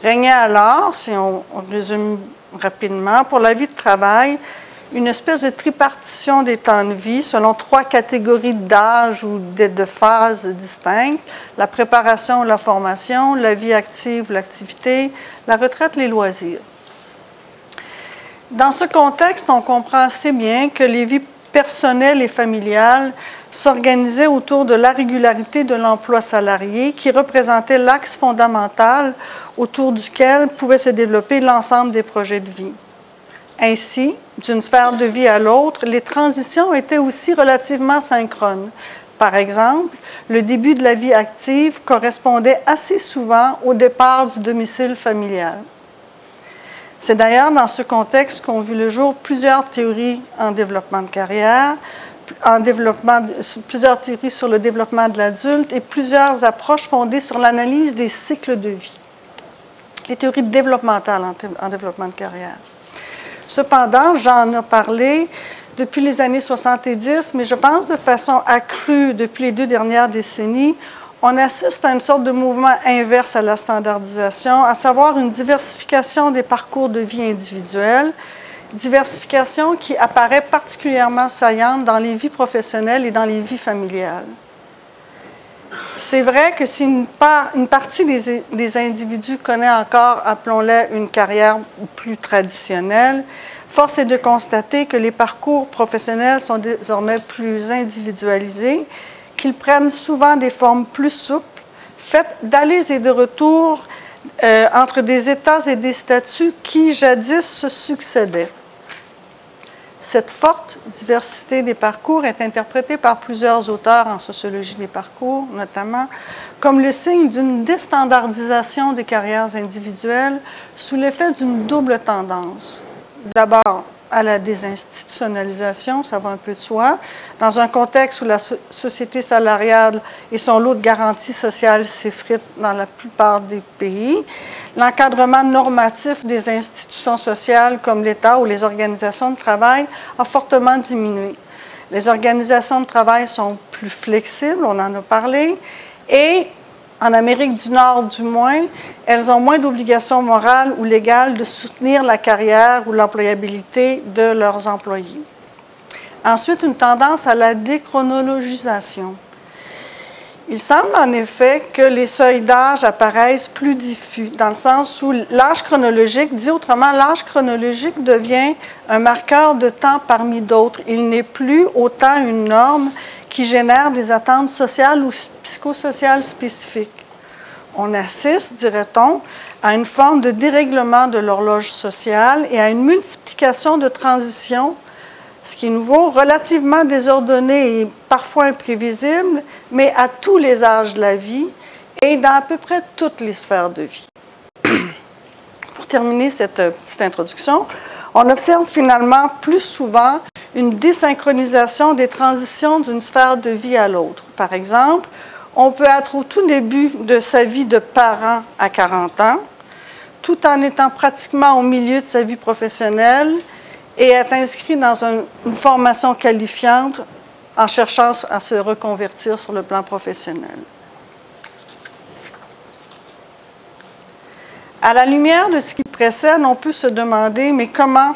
Régnait alors, si on résume rapidement, pour la vie de travail, une espèce de tripartition des temps de vie selon 3 catégories d'âge ou de phases distinctes: la préparation, la formation, la vie active, l'activité, la retraite, les loisirs. Dans ce contexte, on comprend assez bien que les vies personnelles et familiales s'organisaient autour de la régularité de l'emploi salarié qui représentait l'axe fondamental autour duquel pouvait se développer l'ensemble des projets de vie. Ainsi, d'une sphère de vie à l'autre, les transitions étaient aussi relativement synchrones. Par exemple, le début de la vie active correspondait assez souvent au départ du domicile familial. C'est d'ailleurs dans ce contexte qu'ont vu le jour plusieurs théories en développement de carrière, plusieurs théories sur le développement de l'adulte et plusieurs approches fondées sur l'analyse des cycles de vie. Les théories développementales en développement de carrière. Cependant, j'en ai parlé depuis les années 70, mais je pense de façon accrue depuis les 2 dernières décennies, on assiste à une sorte de mouvement inverse à la standardisation, à savoir une diversification des parcours de vie individuels, diversification qui apparaît particulièrement saillante dans les vies professionnelles et dans les vies familiales. C'est vrai que si une partie des individus connaît encore, appelons-les, une carrière plus traditionnelle, force est de constater que les parcours professionnels sont désormais plus individualisés, qu'ils prennent souvent des formes plus souples, faites d'allées et de retours entre des états et des statuts qui jadis se succédaient. Cette forte diversité des parcours est interprétée par plusieurs auteurs en sociologie des parcours, notamment, comme le signe d'une déstandardisation des carrières individuelles sous l'effet d'une double tendance. D'abord, à la désinstitutionnalisation, ça va un peu de soi, dans un contexte où la société salariale et son lot de garanties sociales s'effritent dans la plupart des pays. L'encadrement normatif des institutions sociales comme l'État ou les organisations de travail a fortement diminué. Les organisations de travail sont plus flexibles, on en a parlé, et en Amérique du Nord du moins, elles ont moins d'obligations morales ou légales de soutenir la carrière ou l'employabilité de leurs employés. Ensuite, une tendance à la déchronologisation. Il semble en effet que les seuils d'âge apparaissent plus diffus, dans le sens où l'âge chronologique, dit autrement, l'âge chronologique devient un marqueur de temps parmi d'autres. Il n'est plus autant une norme qui génère des attentes sociales ou psychosociales spécifiques. On assiste, dirait-on, à une forme de dérèglement de l'horloge sociale et à une multiplication de transitions, ce qui est nouveau, relativement désordonné et parfois imprévisible, mais à tous les âges de la vie et dans à peu près toutes les sphères de vie. Pour terminer cette petite introduction, on observe finalement plus souvent une désynchronisation des transitions d'une sphère de vie à l'autre. Par exemple, on peut être au tout début de sa vie de parent à 40 ans, tout en étant pratiquement au milieu de sa vie professionnelle et être inscrit dans une formation qualifiante en cherchant à se reconvertir sur le plan professionnel. À la lumière de ce qui précède, on peut se demander, mais comment,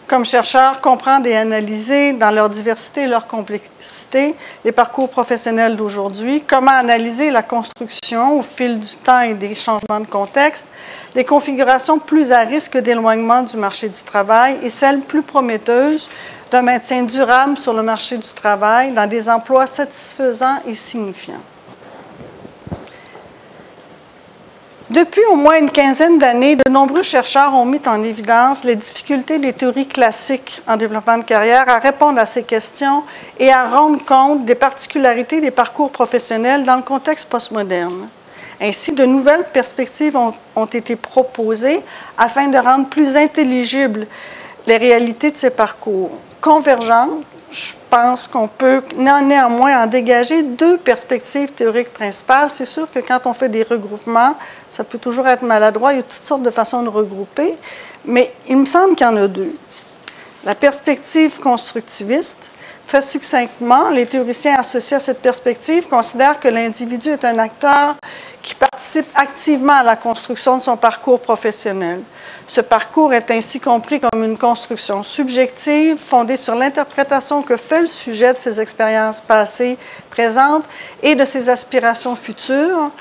comme chercheur, comprendre et analyser dans leur diversité et leur complexité les parcours professionnels d'aujourd'hui, comment analyser la construction au fil du temps et des changements de contexte, les configurations plus à risque d'éloignement du marché du travail et celles plus prometteuses d'un maintien durable sur le marché du travail dans des emplois satisfaisants et signifiants. Depuis au moins une quinzaine d'années, de nombreux chercheurs ont mis en évidence les difficultés des théories classiques en développement de carrière à répondre à ces questions et à rendre compte des particularités des parcours professionnels dans le contexte postmoderne. Ainsi, de nouvelles perspectives ont été proposées afin de rendre plus intelligibles les réalités de ces parcours. Convergentes, je pense qu'on peut néanmoins en dégager deux perspectives théoriques principales. C'est sûr que quand on fait des regroupements, ça peut toujours être maladroit, il y a toutes sortes de façons de regrouper, mais il me semble qu'il y en a deux. La perspective constructiviste. Très succinctement, les théoriciens associés à cette perspective considèrent que l'individu est un acteur qui participe activement à la construction de son parcours professionnel. Ce parcours est ainsi compris comme une construction subjective fondée sur l'interprétation que fait le sujet de ses expériences passées, présentes et de ses aspirations futures,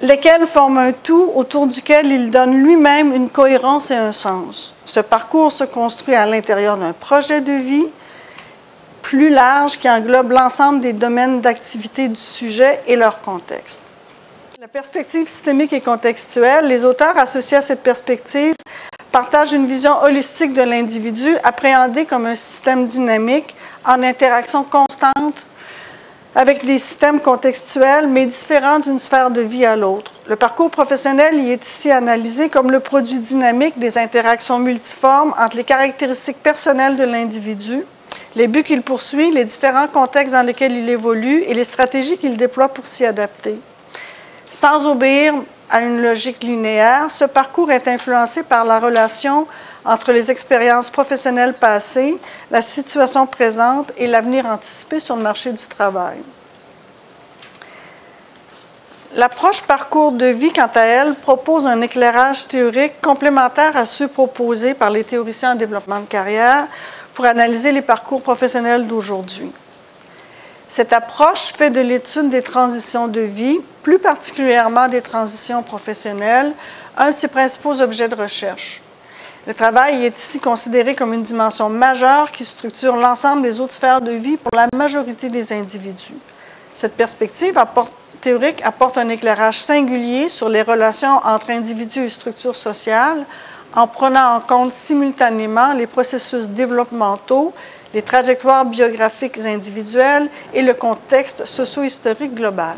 lesquelles forment un tout autour duquel il donne lui-même une cohérence et un sens. Ce parcours se construit à l'intérieur d'un projet de vie plus large qui englobe l'ensemble des domaines d'activité du sujet et leur contexte. La perspective systémique et contextuelle, les auteurs associés à cette perspective partagent une vision holistique de l'individu appréhendé comme un système dynamique en interaction constante avec les systèmes contextuels, mais différents d'une sphère de vie à l'autre. Le parcours professionnel y est ici analysé comme le produit dynamique des interactions multiformes entre les caractéristiques personnelles de l'individu, les buts qu'il poursuit, les différents contextes dans lesquels il évolue et les stratégies qu'il déploie pour s'y adapter. Sans obéir à une logique linéaire, ce parcours est influencé par la relation entre les expériences professionnelles passées, la situation présente et l'avenir anticipé sur le marché du travail. L'approche parcours de vie, quant à elle, propose un éclairage théorique complémentaire à ceux proposés par les théoriciens en développement de carrière pour analyser les parcours professionnels d'aujourd'hui. Cette approche fait de l'étude des transitions de vie, plus particulièrement des transitions professionnelles, un de ses principaux objets de recherche. Le travail est ici considéré comme une dimension majeure qui structure l'ensemble des autres sphères de vie pour la majorité des individus. Cette perspective théorique apporte un éclairage singulier sur les relations entre individus et structures sociales en prenant en compte simultanément les processus développementaux, les trajectoires biographiques individuelles et le contexte socio-historique global.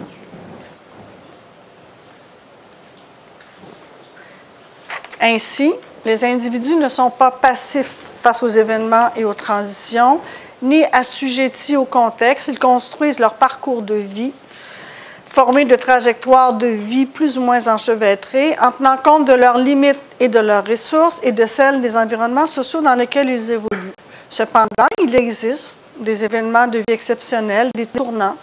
Ainsi, les individus ne sont pas passifs face aux événements et aux transitions, ni assujettis au contexte. Ils construisent leur parcours de vie, formé de trajectoires de vie plus ou moins enchevêtrées, en tenant compte de leurs limites et de leurs ressources et de celles des environnements sociaux dans lesquels ils évoluent. Cependant, il existe des événements de vie exceptionnels, des tournants,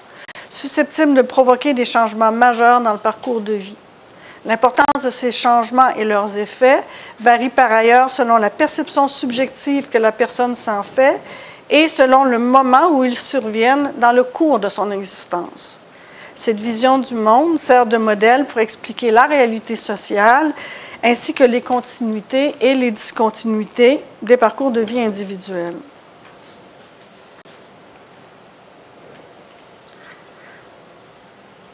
susceptibles de provoquer des changements majeurs dans le parcours de vie. L'importance de ces changements et leurs effets varie par ailleurs selon la perception subjective que la personne s'en fait et selon le moment où ils surviennent dans le cours de son existence. Cette vision du monde sert de modèle pour expliquer la réalité sociale ainsi que les continuités et les discontinuités des parcours de vie individuels.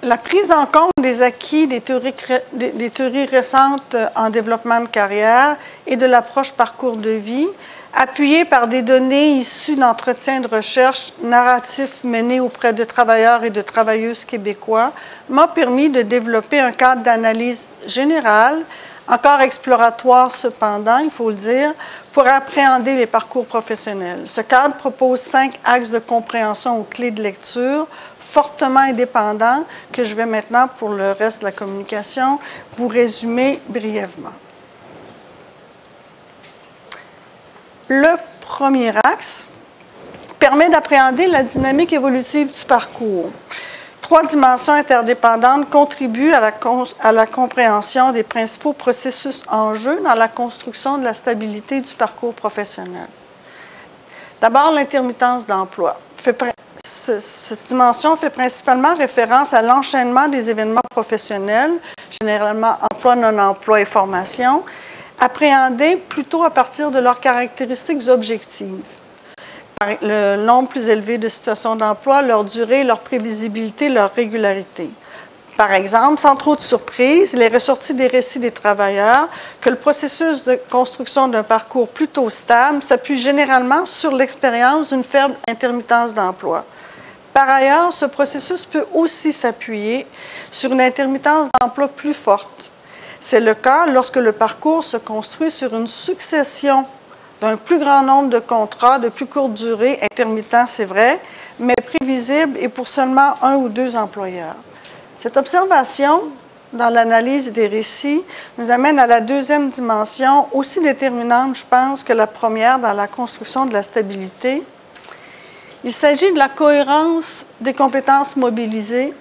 La prise en compte des acquis des théories récentes en développement de carrière et de l'approche parcours de vie, appuyée par des données issues d'entretiens de recherche narratifs menés auprès de travailleurs et de travailleuses québécois, m'a permis de développer un cadre d'analyse générale, encore exploratoire cependant, il faut le dire, pour appréhender les parcours professionnels. Ce cadre propose 5 axes de compréhension aux clés de lecture, fortement indépendants, que je vais maintenant, pour le reste de la communication, vous résumer brièvement. Le premier axe permet d'appréhender la dynamique évolutive du parcours. 3 dimensions interdépendantes contribuent à la compréhension des principaux processus en jeu dans la construction de la stabilité du parcours professionnel. D'abord, l'intermittence d'emploi. Cette dimension fait principalement référence à l'enchaînement des événements professionnels, généralement emploi, non-emploi et formation, appréhendés plutôt à partir de leurs caractéristiques objectives. Le nombre plus élevé de situations d'emploi, leur durée, leur prévisibilité, leur régularité. Par exemple, sans trop de surprise, il est ressorti des récits des travailleurs que le processus de construction d'un parcours plutôt stable s'appuie généralement sur l'expérience d'une faible intermittence d'emploi. Par ailleurs, ce processus peut aussi s'appuyer sur une intermittence d'emploi plus forte. C'est le cas lorsque le parcours se construit sur une succession d'un plus grand nombre de contrats de plus courte durée, intermittents, c'est vrai, mais prévisibles et pour seulement 1 ou 2 employeurs. Cette observation, dans l'analyse des récits, nous amène à la deuxième dimension, aussi déterminante, je pense, que la première dans la construction de la stabilité. Il s'agit de la cohérence des compétences mobilisées,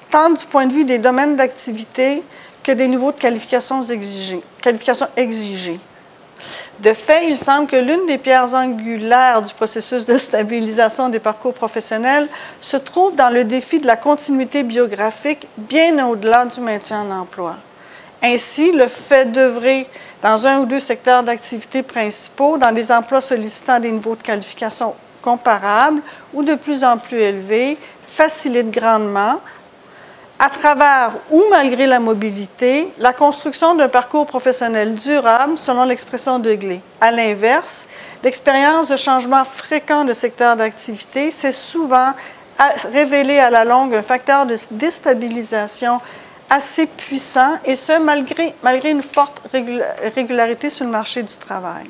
tant du point de vue des domaines d'activité que des niveaux de qualifications exigés. De fait, il semble que l'une des pierres angulaires du processus de stabilisation des parcours professionnels se trouve dans le défi de la continuité biographique bien au-delà du maintien en emploi. Ainsi, le fait d'œuvrer dans 1 ou 2 secteurs d'activité principaux, dans des emplois sollicitant des niveaux de qualification comparables ou de plus en plus élevés, facilite grandement, à travers ou malgré la mobilité, la construction d'un parcours professionnel durable, selon l'expression de Glé. À l'inverse, l'expérience de changements fréquents de secteur d'activité s'est souvent révélée à la longue un facteur de déstabilisation assez puissant, et ce, malgré une forte régularité sur le marché du travail.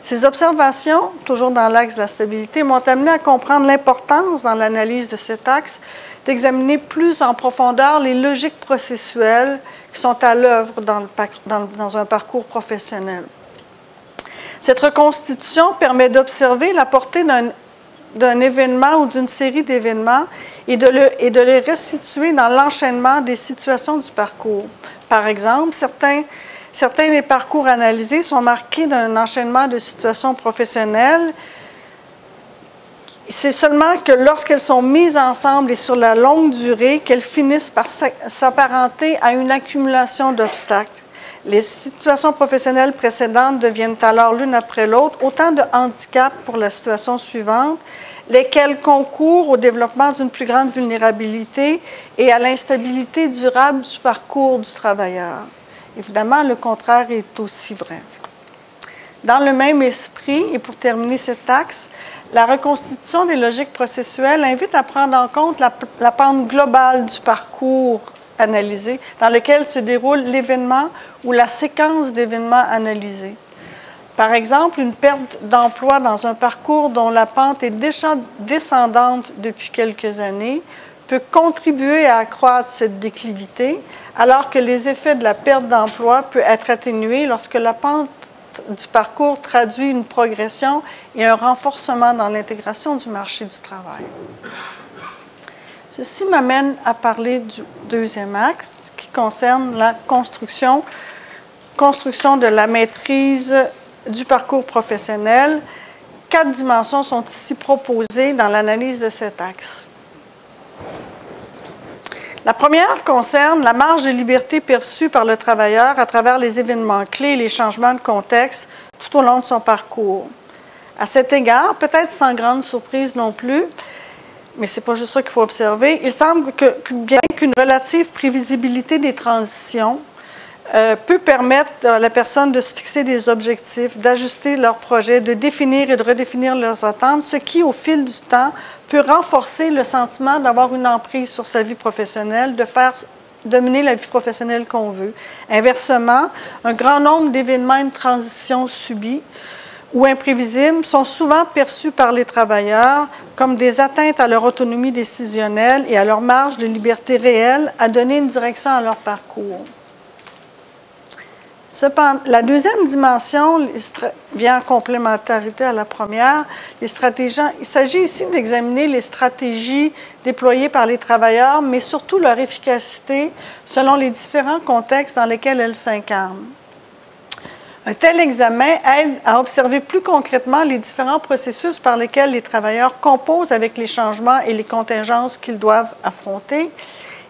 Ces observations, toujours dans l'axe de la stabilité, m'ont amené à comprendre l'importance, dans l'analyse de cet axe, d'examiner plus en profondeur les logiques processuelles qui sont à l'œuvre dans un parcours professionnel. Cette reconstitution permet d'observer la portée d'un événement ou d'une série d'événements et de les resituer dans l'enchaînement des situations du parcours. Par exemple, certains des parcours analysés sont marqués d'un enchaînement de situations professionnelles. C'est seulement que lorsqu'elles sont mises ensemble et sur la longue durée qu'elles finissent par s'apparenter à une accumulation d'obstacles. Les situations professionnelles précédentes deviennent alors l'une après l'autre autant de handicaps pour la situation suivante, lesquels concourent au développement d'une plus grande vulnérabilité et à l'instabilité durable du parcours du travailleur. Évidemment, le contraire est aussi vrai. Dans le même esprit, et pour terminer cet axe, la reconstitution des logiques processuelles invite à prendre en compte la pente globale du parcours analysé, dans lequel se déroule l'événement ou la séquence d'événements analysés. Par exemple, une perte d'emploi dans un parcours dont la pente est déjà descendante depuis quelques années peut contribuer à accroître cette déclivité, alors que les effets de la perte d'emploi peuvent être atténués lorsque la pente du parcours traduit une progression et un renforcement dans l'intégration du marché du travail. Ceci m'amène à parler du deuxième axe qui concerne la construction de la maîtrise du parcours professionnel. 4 dimensions sont ici proposées dans l'analyse de cet axe. La première concerne la marge de liberté perçue par le travailleur à travers les événements clés et les changements de contexte tout au long de son parcours. À cet égard, peut-être sans grande surprise non plus, mais ce n'est pas juste ça qu'il faut observer. Il semble que bien qu'une relative prévisibilité des transitions peut permettre à la personne de se fixer des objectifs, d'ajuster leurs projets, de définir et de redéfinir leurs attentes, ce qui, au fil du temps, peut renforcer le sentiment d'avoir une emprise sur sa vie professionnelle, de faire dominer la vie professionnelle qu'on veut. Inversement, un grand nombre d'événements et de transitions subis ou imprévisibles sont souvent perçus par les travailleurs comme des atteintes à leur autonomie décisionnelle et à leur marge de liberté réelle à donner une direction à leur parcours. Cependant, la deuxième dimension vient en complémentarité à la première. Les stratégies, il s'agit ici d'examiner les stratégies déployées par les travailleurs, mais surtout leur efficacité selon les différents contextes dans lesquels elles s'incarnent. Un tel examen aide à observer plus concrètement les différents processus par lesquels les travailleurs composent avec les changements et les contingences qu'ils doivent affronter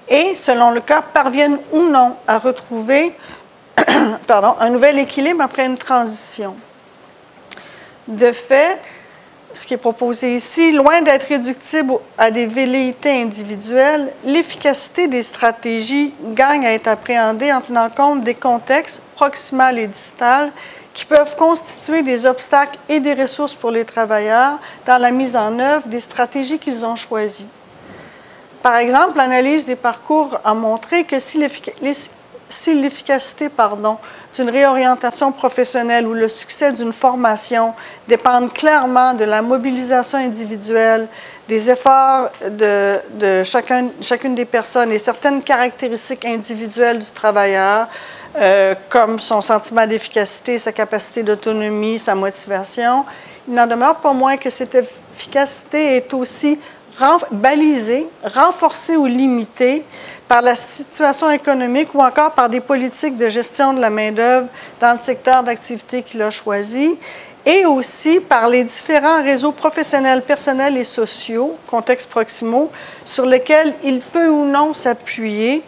et, selon le cas, parviennent ou non à retrouver un nouvel équilibre après une transition. De fait, ce qui est proposé ici, loin d'être réductible à des velléités individuelles, l'efficacité des stratégies gagne à être appréhendée en tenant compte des contextes proximal et distal qui peuvent constituer des obstacles et des ressources pour les travailleurs dans la mise en œuvre des stratégies qu'ils ont choisies. Par exemple, l'analyse des parcours a montré que si l'efficacité d'une réorientation professionnelle ou le succès d'une formation dépendent clairement de la mobilisation individuelle, des efforts de chacune des personnes et certaines caractéristiques individuelles du travailleur, comme son sentiment d'efficacité, sa capacité d'autonomie, sa motivation, il n'en demeure pas moins que cette efficacité est aussi balisée, renforcée ou limitée par la situation économique ou encore par des politiques de gestion de la main-d'œuvre dans le secteur d'activité qu'il a choisi, et aussi par les différents réseaux professionnels, personnels et sociaux, contextes proximaux, sur lesquels il peut ou non s'appuyer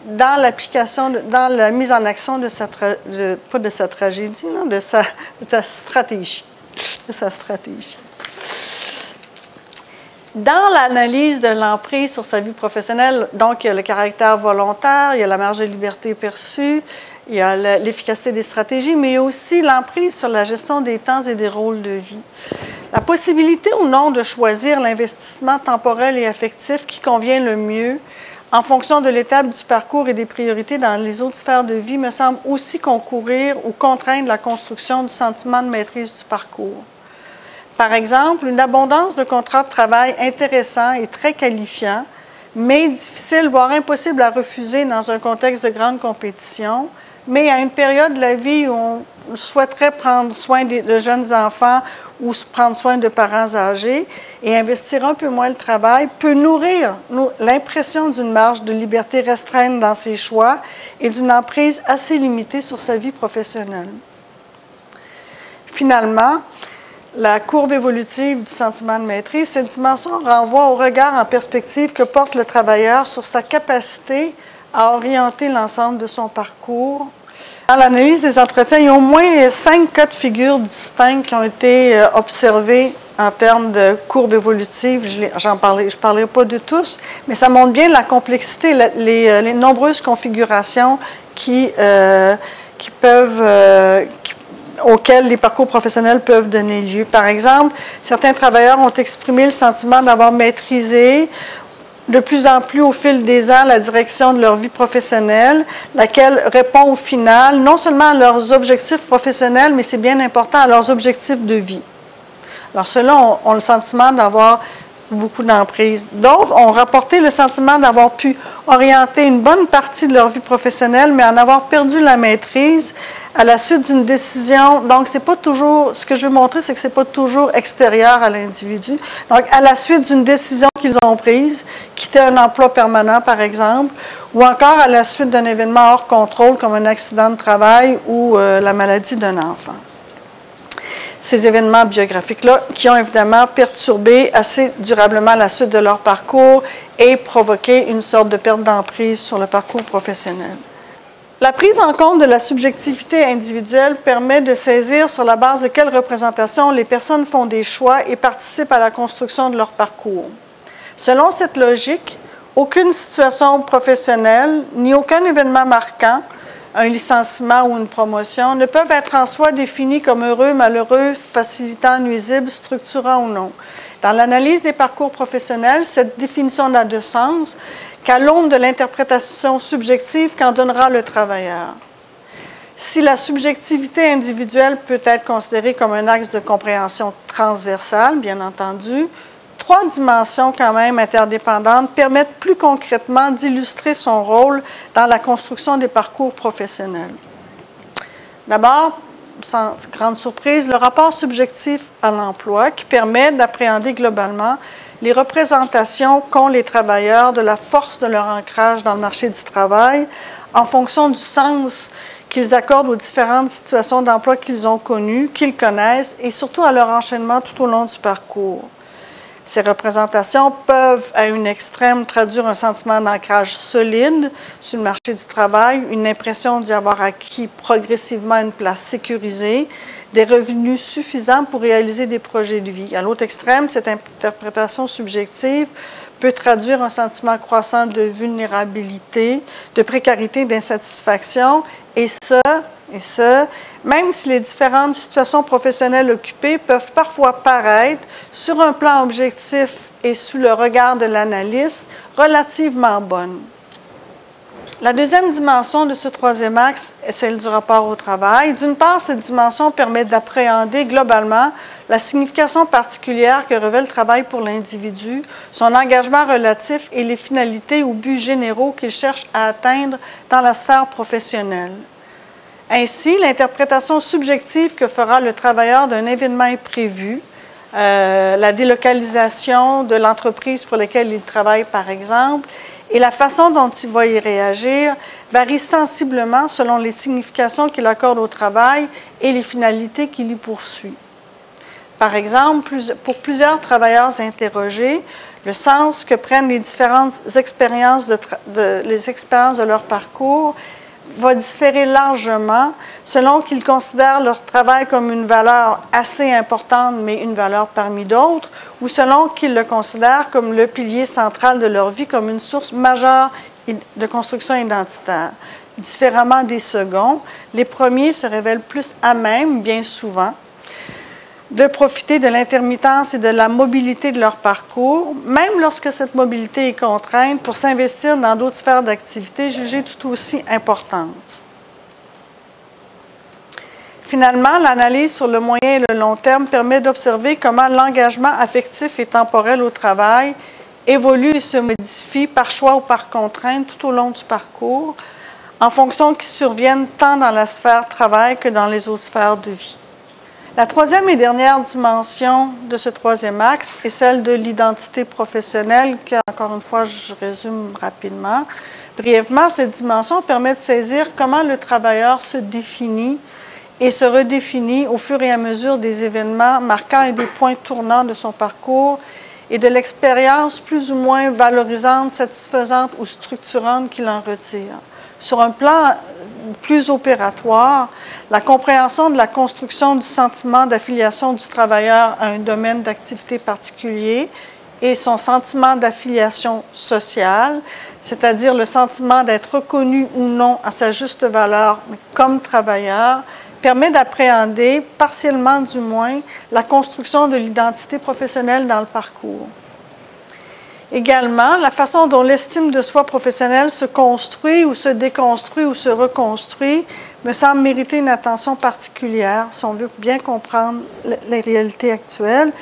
dans l'application, dans la mise en action de sa stratégie. De sa stratégie. Dans l'analyse de l'emprise sur sa vie professionnelle, donc, il y a le caractère volontaire, il y a la marge de liberté perçue, il y a l'efficacité des stratégies, mais il y a aussi l'emprise sur la gestion des temps et des rôles de vie. La possibilité ou non de choisir l'investissement temporel et affectif qui convient le mieux en fonction de l'étape du parcours et des priorités dans les autres sphères de vie me semble aussi concourir ou contraindre la construction du sentiment de maîtrise du parcours. Par exemple, une abondance de contrats de travail intéressants et très qualifiants, mais difficiles, voire impossibles à refuser dans un contexte de grande compétition, mais à une période de la vie où on souhaiterait prendre soin de jeunes enfants ou prendre soin de parents âgés et investir un peu moins le travail, peut nourrir l'impression d'une marge de liberté restreinte dans ses choix et d'une emprise assez limitée sur sa vie professionnelle. Finalement, la courbe évolutive du sentiment de maîtrise, cette dimension renvoie au regard en perspective que porte le travailleur sur sa capacité à orienter l'ensemble de son parcours. Dans l'analyse des entretiens, il y a au moins 5 cas de figure distincts qui ont été observés en termes de courbe évolutive. Je ne parlerai pas de tous, mais ça montre bien la complexité, les nombreuses configurations auxquels les parcours professionnels peuvent donner lieu. Par exemple, certains travailleurs ont exprimé le sentiment d'avoir maîtrisé de plus en plus au fil des ans la direction de leur vie professionnelle, laquelle répond au final non seulement à leurs objectifs professionnels, mais c'est bien important, à leurs objectifs de vie. Alors ceux-là ont le sentiment d'avoir beaucoup d'emprise. D'autres ont rapporté le sentiment d'avoir pu orienter une bonne partie de leur vie professionnelle, mais en avoir perdu la maîtrise à la suite d'une décision. Donc, c'est pas toujours, ce que je veux montrer, c'est que c'est pas toujours extérieur à l'individu. Donc, à la suite d'une décision qu'ils ont prise, quitter un emploi permanent, par exemple, ou encore à la suite d'un événement hors contrôle, comme un accident de travail ou la maladie d'un enfant. Ces événements biographiques-là qui ont évidemment perturbé assez durablement la suite de leur parcours et provoqué une sorte de perte d'emprise sur le parcours professionnel. La prise en compte de la subjectivité individuelle permet de saisir sur la base de quelles représentations les personnes font des choix et participent à la construction de leur parcours. Selon cette logique, aucune situation professionnelle ni aucun événement marquant, un licenciement ou une promotion, ne peuvent être en soi définis comme heureux, malheureux, facilitant, nuisibles, structurants ou non. Dans l'analyse des parcours professionnels, cette définition n'a de sens qu'à l'aune de l'interprétation subjective qu'en donnera le travailleur. Si la subjectivité individuelle peut être considérée comme un axe de compréhension transversale, bien entendu, 3 dimensions quand même interdépendantes permettent plus concrètement d'illustrer son rôle dans la construction des parcours professionnels. D'abord, sans grande surprise, le rapport subjectif à l'emploi qui permet d'appréhender globalement les représentations qu'ont les travailleurs de la force de leur ancrage dans le marché du travail en fonction du sens qu'ils accordent aux différentes situations d'emploi qu'ils ont connues, qu'ils connaissent et surtout à leur enchaînement tout au long du parcours. Ces représentations peuvent, à une extrême, traduire un sentiment d'ancrage solide sur le marché du travail, une impression d'y avoir acquis progressivement une place sécurisée, des revenus suffisants pour réaliser des projets de vie. À l'autre extrême, cette interprétation subjective peut traduire un sentiment croissant de vulnérabilité, de précarité, d'insatisfaction, et ce, même si les différentes situations professionnelles occupées peuvent parfois paraître, sur un plan objectif et sous le regard de l'analyste, relativement bonnes. La deuxième dimension de ce troisième axe est celle du rapport au travail. D'une part, cette dimension permet d'appréhender globalement la signification particulière que revêt le travail pour l'individu, son engagement relatif et les finalités ou buts généraux qu'il cherche à atteindre dans la sphère professionnelle. Ainsi, l'interprétation subjective que fera le travailleur d'un événement imprévu, la délocalisation de l'entreprise pour laquelle il travaille par exemple, et la façon dont il va y réagir varie sensiblement selon les significations qu'il accorde au travail et les finalités qu'il y poursuit. Par exemple, pour plusieurs travailleurs interrogés, le sens que prennent les différentes expériences de leur parcours va différer largement selon qu'ils considèrent leur travail comme une valeur assez importante, mais une valeur parmi d'autres, ou selon qu'ils le considèrent comme le pilier central de leur vie, comme une source majeure de construction identitaire. Différemment des seconds, les premiers se révèlent plus à même, bien souvent, de profiter de l'intermittence et de la mobilité de leur parcours, même lorsque cette mobilité est contrainte, pour s'investir dans d'autres sphères d'activité jugées tout aussi importantes. Finalement, l'analyse sur le moyen et le long terme permet d'observer comment l'engagement affectif et temporel au travail évolue et se modifie par choix ou par contrainte tout au long du parcours, en fonction qu'ils surviennent tant dans la sphère travail que dans les autres sphères de vie. La troisième et dernière dimension de ce troisième axe est celle de l'identité professionnelle, que, encore une fois, je résume rapidement. Brièvement, cette dimension permet de saisir comment le travailleur se définit et se redéfinit au fur et à mesure des événements marquants et des points tournants de son parcours et de l'expérience plus ou moins valorisante, satisfaisante ou structurante qu'il en retire. Sur un plan plus opératoire, la compréhension de la construction du sentiment d'affiliation du travailleur à un domaine d'activité particulier et son sentiment d'affiliation sociale, c'est-à-dire le sentiment d'être reconnu ou non à sa juste valeur comme travailleur, permet d'appréhender, partiellement du moins, la construction de l'identité professionnelle dans le parcours. Également, la façon dont l'estime de soi professionnelle se construit ou se déconstruit ou se reconstruit me semble mériter une attention particulière si on veut bien comprendre les réalités actuelles.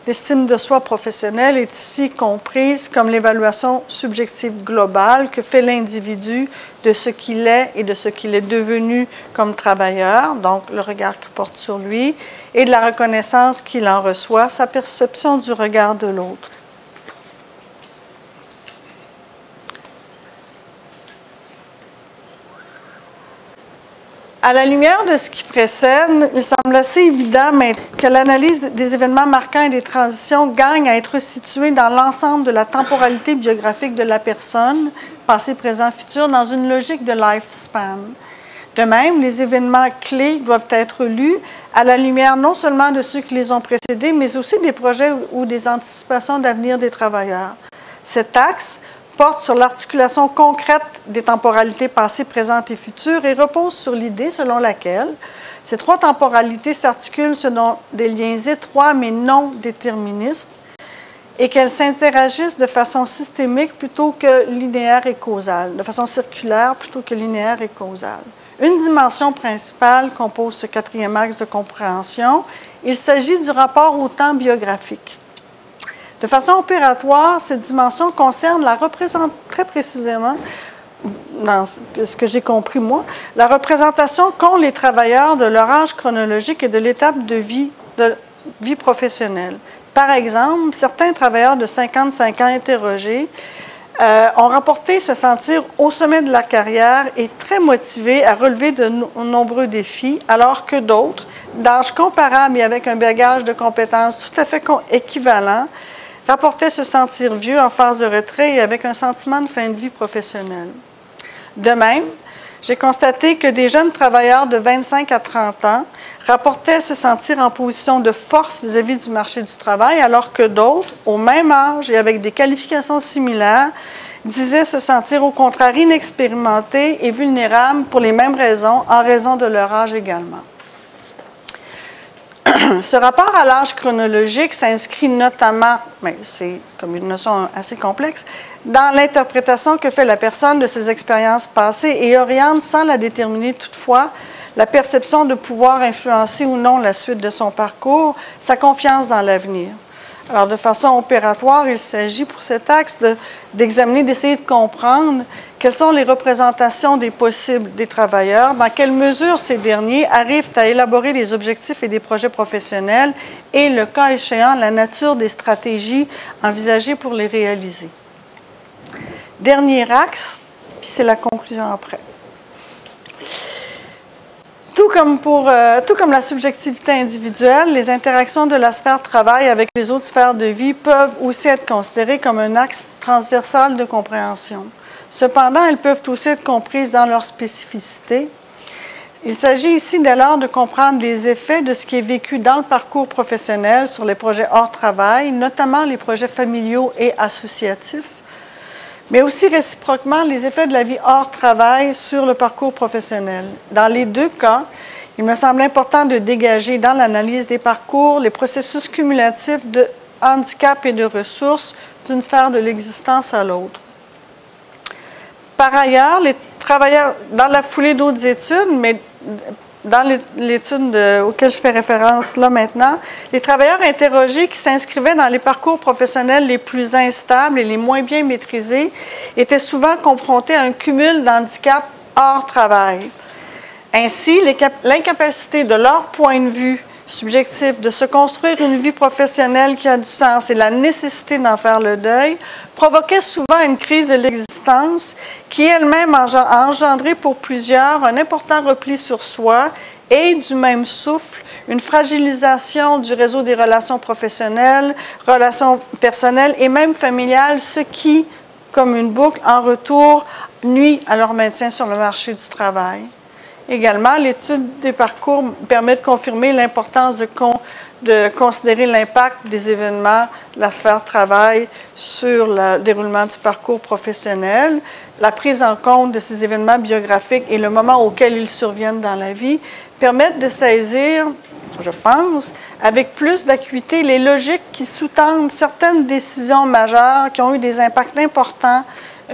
L'estime de soi professionnelle est ici comprise comme l'évaluation subjective globale que fait l'individu de ce qu'il est et de ce qu'il est devenu comme travailleur, donc le regard qu'il porte sur lui, et de la reconnaissance qu'il en reçoit, sa perception du regard de l'autre. À la lumière de ce qui précède, il semble assez évident que l'analyse des événements marquants et des transitions gagne à être située dans l'ensemble de la temporalité biographique de la personne, passé, présent, futur, dans une logique de lifespan. De même, les événements clés doivent être lus à la lumière non seulement de ceux qui les ont précédés, mais aussi des projets ou des anticipations d'avenir des travailleurs. Cet axe porte sur l'articulation concrète des temporalités passées, présentes et futures et repose sur l'idée selon laquelle ces trois temporalités s'articulent selon des liens étroits mais non déterministes et qu'elles s'interagissent de façon systémique plutôt que linéaire et causale, de façon circulaire plutôt que linéaire et causale. Une dimension principale compose ce quatrième axe de compréhension. Il s'agit du rapport au temps biographique. De façon opératoire, cette dimension concerne très précisément, dans ce que j'ai compris moi, la représentation qu'ont les travailleurs de leur âge chronologique et de l'étape de vie professionnelle. Par exemple, certains travailleurs de 55 ans interrogés ont rapporté se sentir au sommet de la carrière et très motivés à relever de nombreux défis, alors que d'autres, d'âge comparable et avec un bagage de compétences tout à fait équivalent, rapportaient se sentir vieux en phase de retrait et avec un sentiment de fin de vie professionnelle. De même, j'ai constaté que des jeunes travailleurs de 25 à 30 ans rapportaient se sentir en position de force vis-à-vis du marché du travail, alors que d'autres, au même âge et avec des qualifications similaires, disaient se sentir au contraire inexpérimentés et vulnérables pour les mêmes raisons, en raison de leur âge également. Ce rapport à l'âge chronologique s'inscrit notamment, mais c'est comme une notion assez complexe, dans l'interprétation que fait la personne de ses expériences passées et oriente, sans la déterminer toutefois, la perception de pouvoir influencer ou non la suite de son parcours, sa confiance dans l'avenir. Alors, de façon opératoire, il s'agit pour cet axe d'examiner, d'essayer de comprendre quelles sont les représentations des possibles des travailleurs, dans quelle mesure ces derniers arrivent à élaborer des objectifs et des projets professionnels et, le cas échéant, la nature des stratégies envisagées pour les réaliser. Dernier axe, puis c'est la conclusion après. Tout comme la subjectivité individuelle, les interactions de la sphère travail avec les autres sphères de vie peuvent aussi être considérées comme un axe transversal de compréhension. Cependant, elles peuvent aussi être comprises dans leur spécificité. Il s'agit ici dès lors de comprendre les effets de ce qui est vécu dans le parcours professionnel sur les projets hors travail, notamment les projets familiaux et associatifs, mais aussi réciproquement les effets de la vie hors travail sur le parcours professionnel. Dans les deux cas, il me semble important de dégager dans l'analyse des parcours les processus cumulatifs de handicap et de ressources d'une sphère de l'existence à l'autre. Par ailleurs, les travailleurs, dans la foulée d'autres études, mais dans l'étude auquel je fais référence là maintenant, les travailleurs interrogés qui s'inscrivaient dans les parcours professionnels les plus instables et les moins bien maîtrisés étaient souvent confrontés à un cumul d'handicaps hors travail. Ainsi, l'incapacité de leur point de vue subjectif de se construire une vie professionnelle qui a du sens et la nécessité d'en faire le deuil provoquait souvent une crise de l'existence qui elle-même a engendré pour plusieurs un important repli sur soi et, du même souffle, une fragilisation du réseau des relations professionnelles, relations personnelles et même familiales, ce qui, comme une boucle, en retour, nuit à leur maintien sur le marché du travail. Également, l'étude des parcours permet de confirmer l'importance de considérer l'impact des événements de la sphère travail sur le déroulement du parcours professionnel, la prise en compte de ces événements biographiques et le moment auquel ils surviennent dans la vie permettent de saisir, je pense, avec plus d'acuité les logiques qui sous-tendent certaines décisions majeures qui ont eu des impacts importants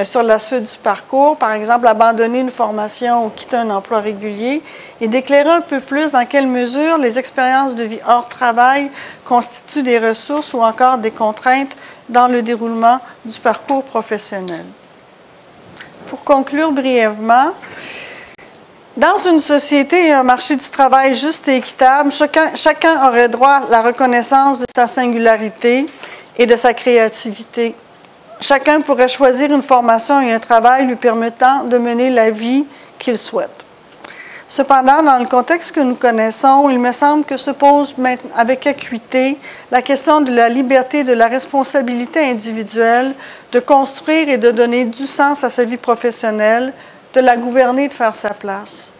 sur la suite du parcours, par exemple abandonner une formation ou quitter un emploi régulier, et d'éclairer un peu plus dans quelle mesure les expériences de vie hors travail constituent des ressources ou encore des contraintes dans le déroulement du parcours professionnel. Pour conclure brièvement, dans une société et un marché du travail juste et équitable, chacun aurait droit à la reconnaissance de sa singularité et de sa créativité. Chacun pourrait choisir une formation et un travail lui permettant de mener la vie qu'il souhaite. Cependant, dans le contexte que nous connaissons, il me semble que se pose avec acuité la question de la liberté et de la responsabilité individuelle de construire et de donner du sens à sa vie professionnelle, de la gouverner et de faire sa place.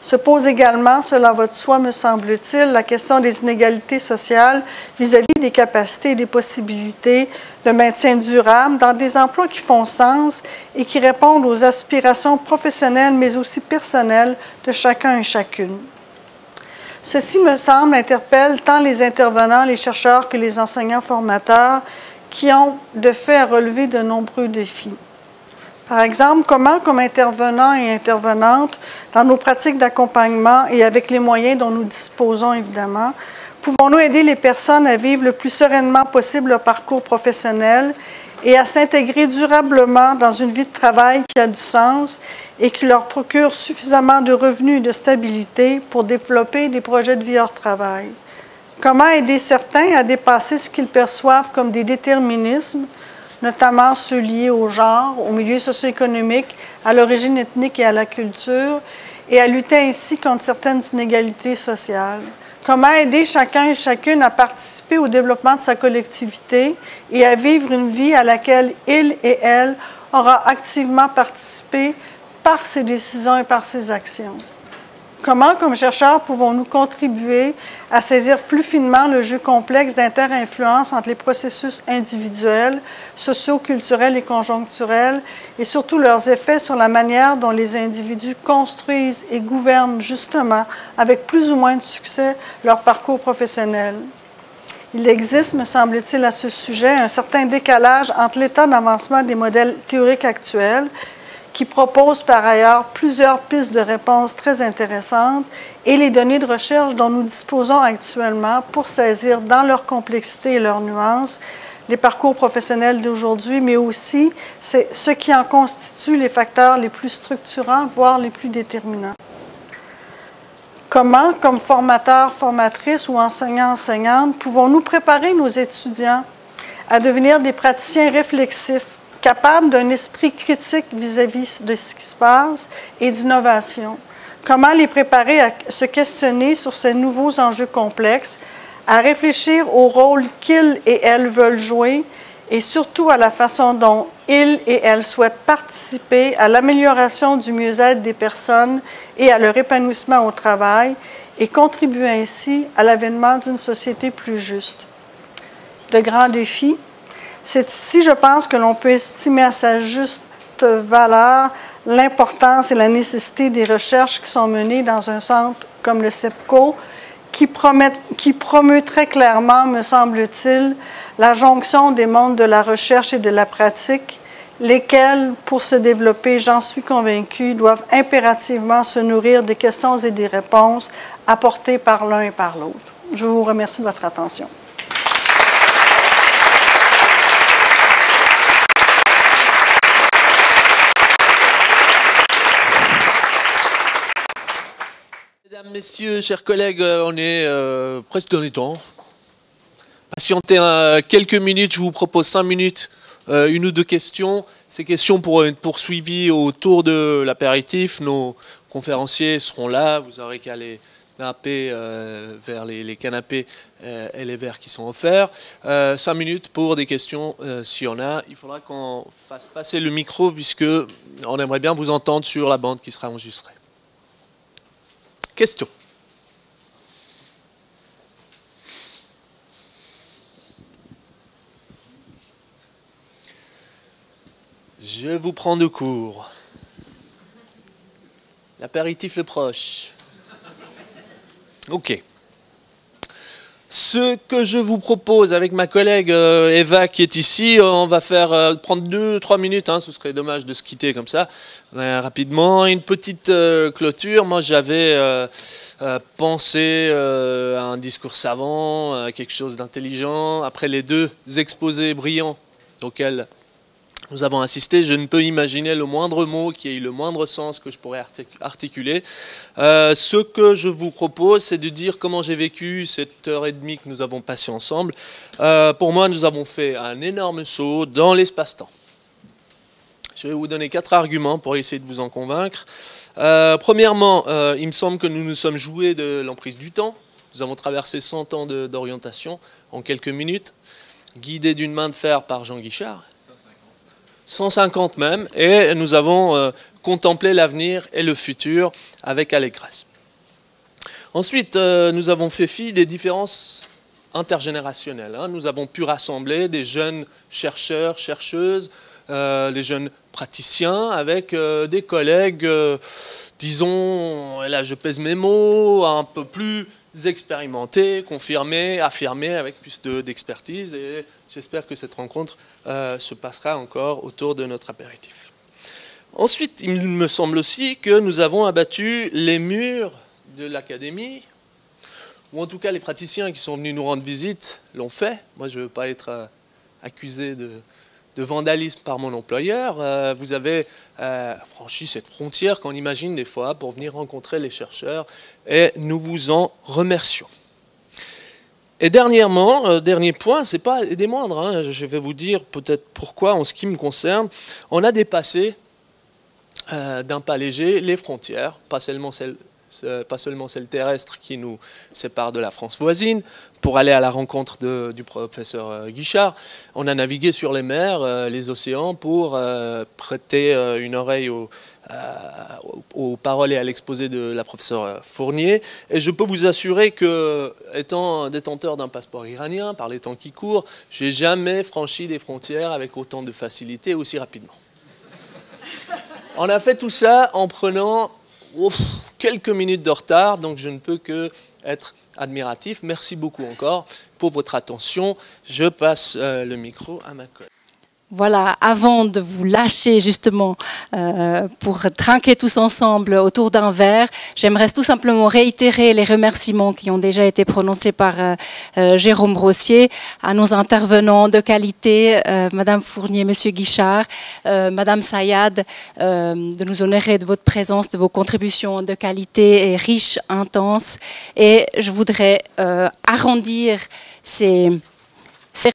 Se pose également, cela va de soi, me semble-t-il, la question des inégalités sociales vis-à-vis des capacités et des possibilités de maintien durable dans des emplois qui font sens et qui répondent aux aspirations professionnelles mais aussi personnelles de chacun et chacune. Ceci, me semble, interpelle tant les intervenants, les chercheurs que les enseignants formateurs qui ont de fait à relever de nombreux défis. Par exemple, comment, comme intervenants et intervenantes, dans nos pratiques d'accompagnement et avec les moyens dont nous disposons évidemment, pouvons-nous aider les personnes à vivre le plus sereinement possible leur parcours professionnel et à s'intégrer durablement dans une vie de travail qui a du sens et qui leur procure suffisamment de revenus et de stabilité pour développer des projets de vie hors travail? Comment aider certains à dépasser ce qu'ils perçoivent comme des déterminismes, notamment ceux liés au genre, au milieu socio-économique, à l'origine ethnique et à la culture, et à lutter ainsi contre certaines inégalités sociales? Comment aider chacun et chacune à participer au développement de sa collectivité et à vivre une vie à laquelle il et elle aura activement participé par ses décisions et par ses actions? Comment, comme chercheurs, pouvons-nous contribuer à saisir plus finement le jeu complexe d'inter-influence entre les processus individuels, socio-culturels et conjoncturels, et surtout leurs effets sur la manière dont les individus construisent et gouvernent justement, avec plus ou moins de succès, leur parcours professionnel? Il existe, me semble-t-il, à ce sujet, un certain décalage entre l'état d'avancement des modèles théoriques actuels, qui propose par ailleurs plusieurs pistes de réponse très intéressantes, et les données de recherche dont nous disposons actuellement pour saisir dans leur complexité et leurs nuances les parcours professionnels d'aujourd'hui, mais aussi ce qui en constitue les facteurs les plus structurants, voire les plus déterminants. Comment, comme formateurs, formatrices ou enseignants, enseignantes, pouvons-nous préparer nos étudiants à devenir des praticiens réflexifs, capables d'un esprit critique vis-à-vis de ce qui se passe et d'innovation? Comment les préparer à se questionner sur ces nouveaux enjeux complexes, à réfléchir au rôle qu'ils et elles veulent jouer et surtout à la façon dont ils et elles souhaitent participer à l'amélioration du mieux-être des personnes et à leur épanouissement au travail et contribuer ainsi à l'avènement d'une société plus juste? De grands défis. C'est ici, je pense, que l'on peut estimer à sa juste valeur l'importance et la nécessité des recherches qui sont menées dans un centre comme le CEPCO, qui promeut très clairement, me semble-t-il, la jonction des mondes de la recherche et de la pratique, lesquels, pour se développer, j'en suis convaincue, doivent impérativement se nourrir des questions et des réponses apportées par l'un et par l'autre. Je vous remercie de votre attention. Mesdames, Messieurs, chers collègues, on est presque dans les temps. Patientez quelques minutes, je vous propose 5 minutes, une ou deux questions. Ces questions pourront être poursuivies autour de l'apéritif. Nos conférenciers seront là, vous aurez qu'à les napper vers les canapés et les verres qui sont offerts. 5 minutes pour des questions s'il y en a. Il faudra qu'on fasse passer le micro puisque on aimerait bien vous entendre sur la bande qui sera enregistrée. Question. Je vous prends de court. L'apéritif est proche. Ok. Ce que je vous propose avec ma collègue Eva qui est ici, on va prendre 2-3 minutes, ce serait dommage de se quitter comme ça, rapidement. Une petite clôture. Moi j'avais pensé à un discours savant, à quelque chose d'intelligent. Après les 2 exposés brillants auxquels nous avons assisté, je ne peux imaginer le moindre mot qui ait eu le moindre sens que je pourrais articuler. Ce que je vous propose, c'est de dire comment j'ai vécu cette heure et demie que nous avons passée ensemble. Pour moi, nous avons fait un énorme saut dans l'espace-temps. Je vais vous donner 4 arguments pour essayer de vous en convaincre. Premièrement, il me semble que nous nous sommes joués de l'emprise du temps. Nous avons traversé 100 ans d'orientation en quelques minutes, guidés d'une main de fer par Jean Guichard. 150 même, et nous avons contemplé l'avenir et le futur avec allégresse. Ensuite, nous avons fait fi des différences intergénérationnelles. Nous avons pu rassembler des jeunes chercheurs, chercheuses, les jeunes praticiens avec des collègues, disons, et là je pèse mes mots, un peu plus expérimentés, confirmés, affirmés, avec plus d'expertise. Et j'espère que cette rencontre se passera encore autour de notre apéritif. Ensuite, il me semble aussi que nous avons abattu les murs de l'académie, ou en tout cas les praticiens qui sont venus nous rendre visite l'ont fait. Moi, je ne veux pas être accusé de vandalisme par mon employeur. Vous avez franchi cette frontière qu'on imagine des fois pour venir rencontrer les chercheurs, et nous vous en remercions. Et dernièrement, dernier point, ce n'est pas des moindres, je vais vous dire peut-être pourquoi en ce qui me concerne, on a dépassé d'un pas léger les frontières, pas seulement celles terrestres qui nous séparent de la France voisine, pour aller à la rencontre du professeur Guichard. On a navigué sur les mers, les océans, pour prêter une oreille aux paroles et à l'exposé de la professeure Fournier. Et je peux vous assurer que, étant détenteur d'un passeport iranien, par les temps qui courent, je n'ai jamais franchi des frontières avec autant de facilité et aussi rapidement. On a fait tout ça en prenant quelques minutes de retard, donc je ne peux que être admiratif. Merci beaucoup encore pour votre attention. Je passe le micro à ma collègue. Voilà, avant de vous lâcher justement pour trinquer tous ensemble autour d'un verre, j'aimerais tout simplement réitérer les remerciements qui ont déjà été prononcés par Jérôme Brossier à nos intervenants de qualité, Madame Fournier, Monsieur Guichard, Madame Sayad, de nous honorer de votre présence, de vos contributions de qualité et riches, intenses. Et je voudrais arrondir ces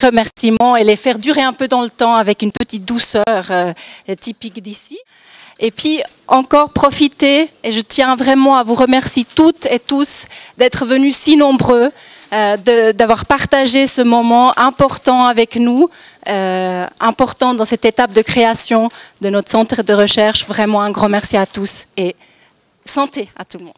remerciements et les faire durer un peu dans le temps avec une petite douceur typique d'ici. Et puis encore profiter, et je tiens vraiment à vous remercier toutes et tous d'être venus si nombreux, d'avoir partagé ce moment important avec nous, important dans cette étape de création de notre centre de recherche. Vraiment un grand merci à tous et santé à tout le monde.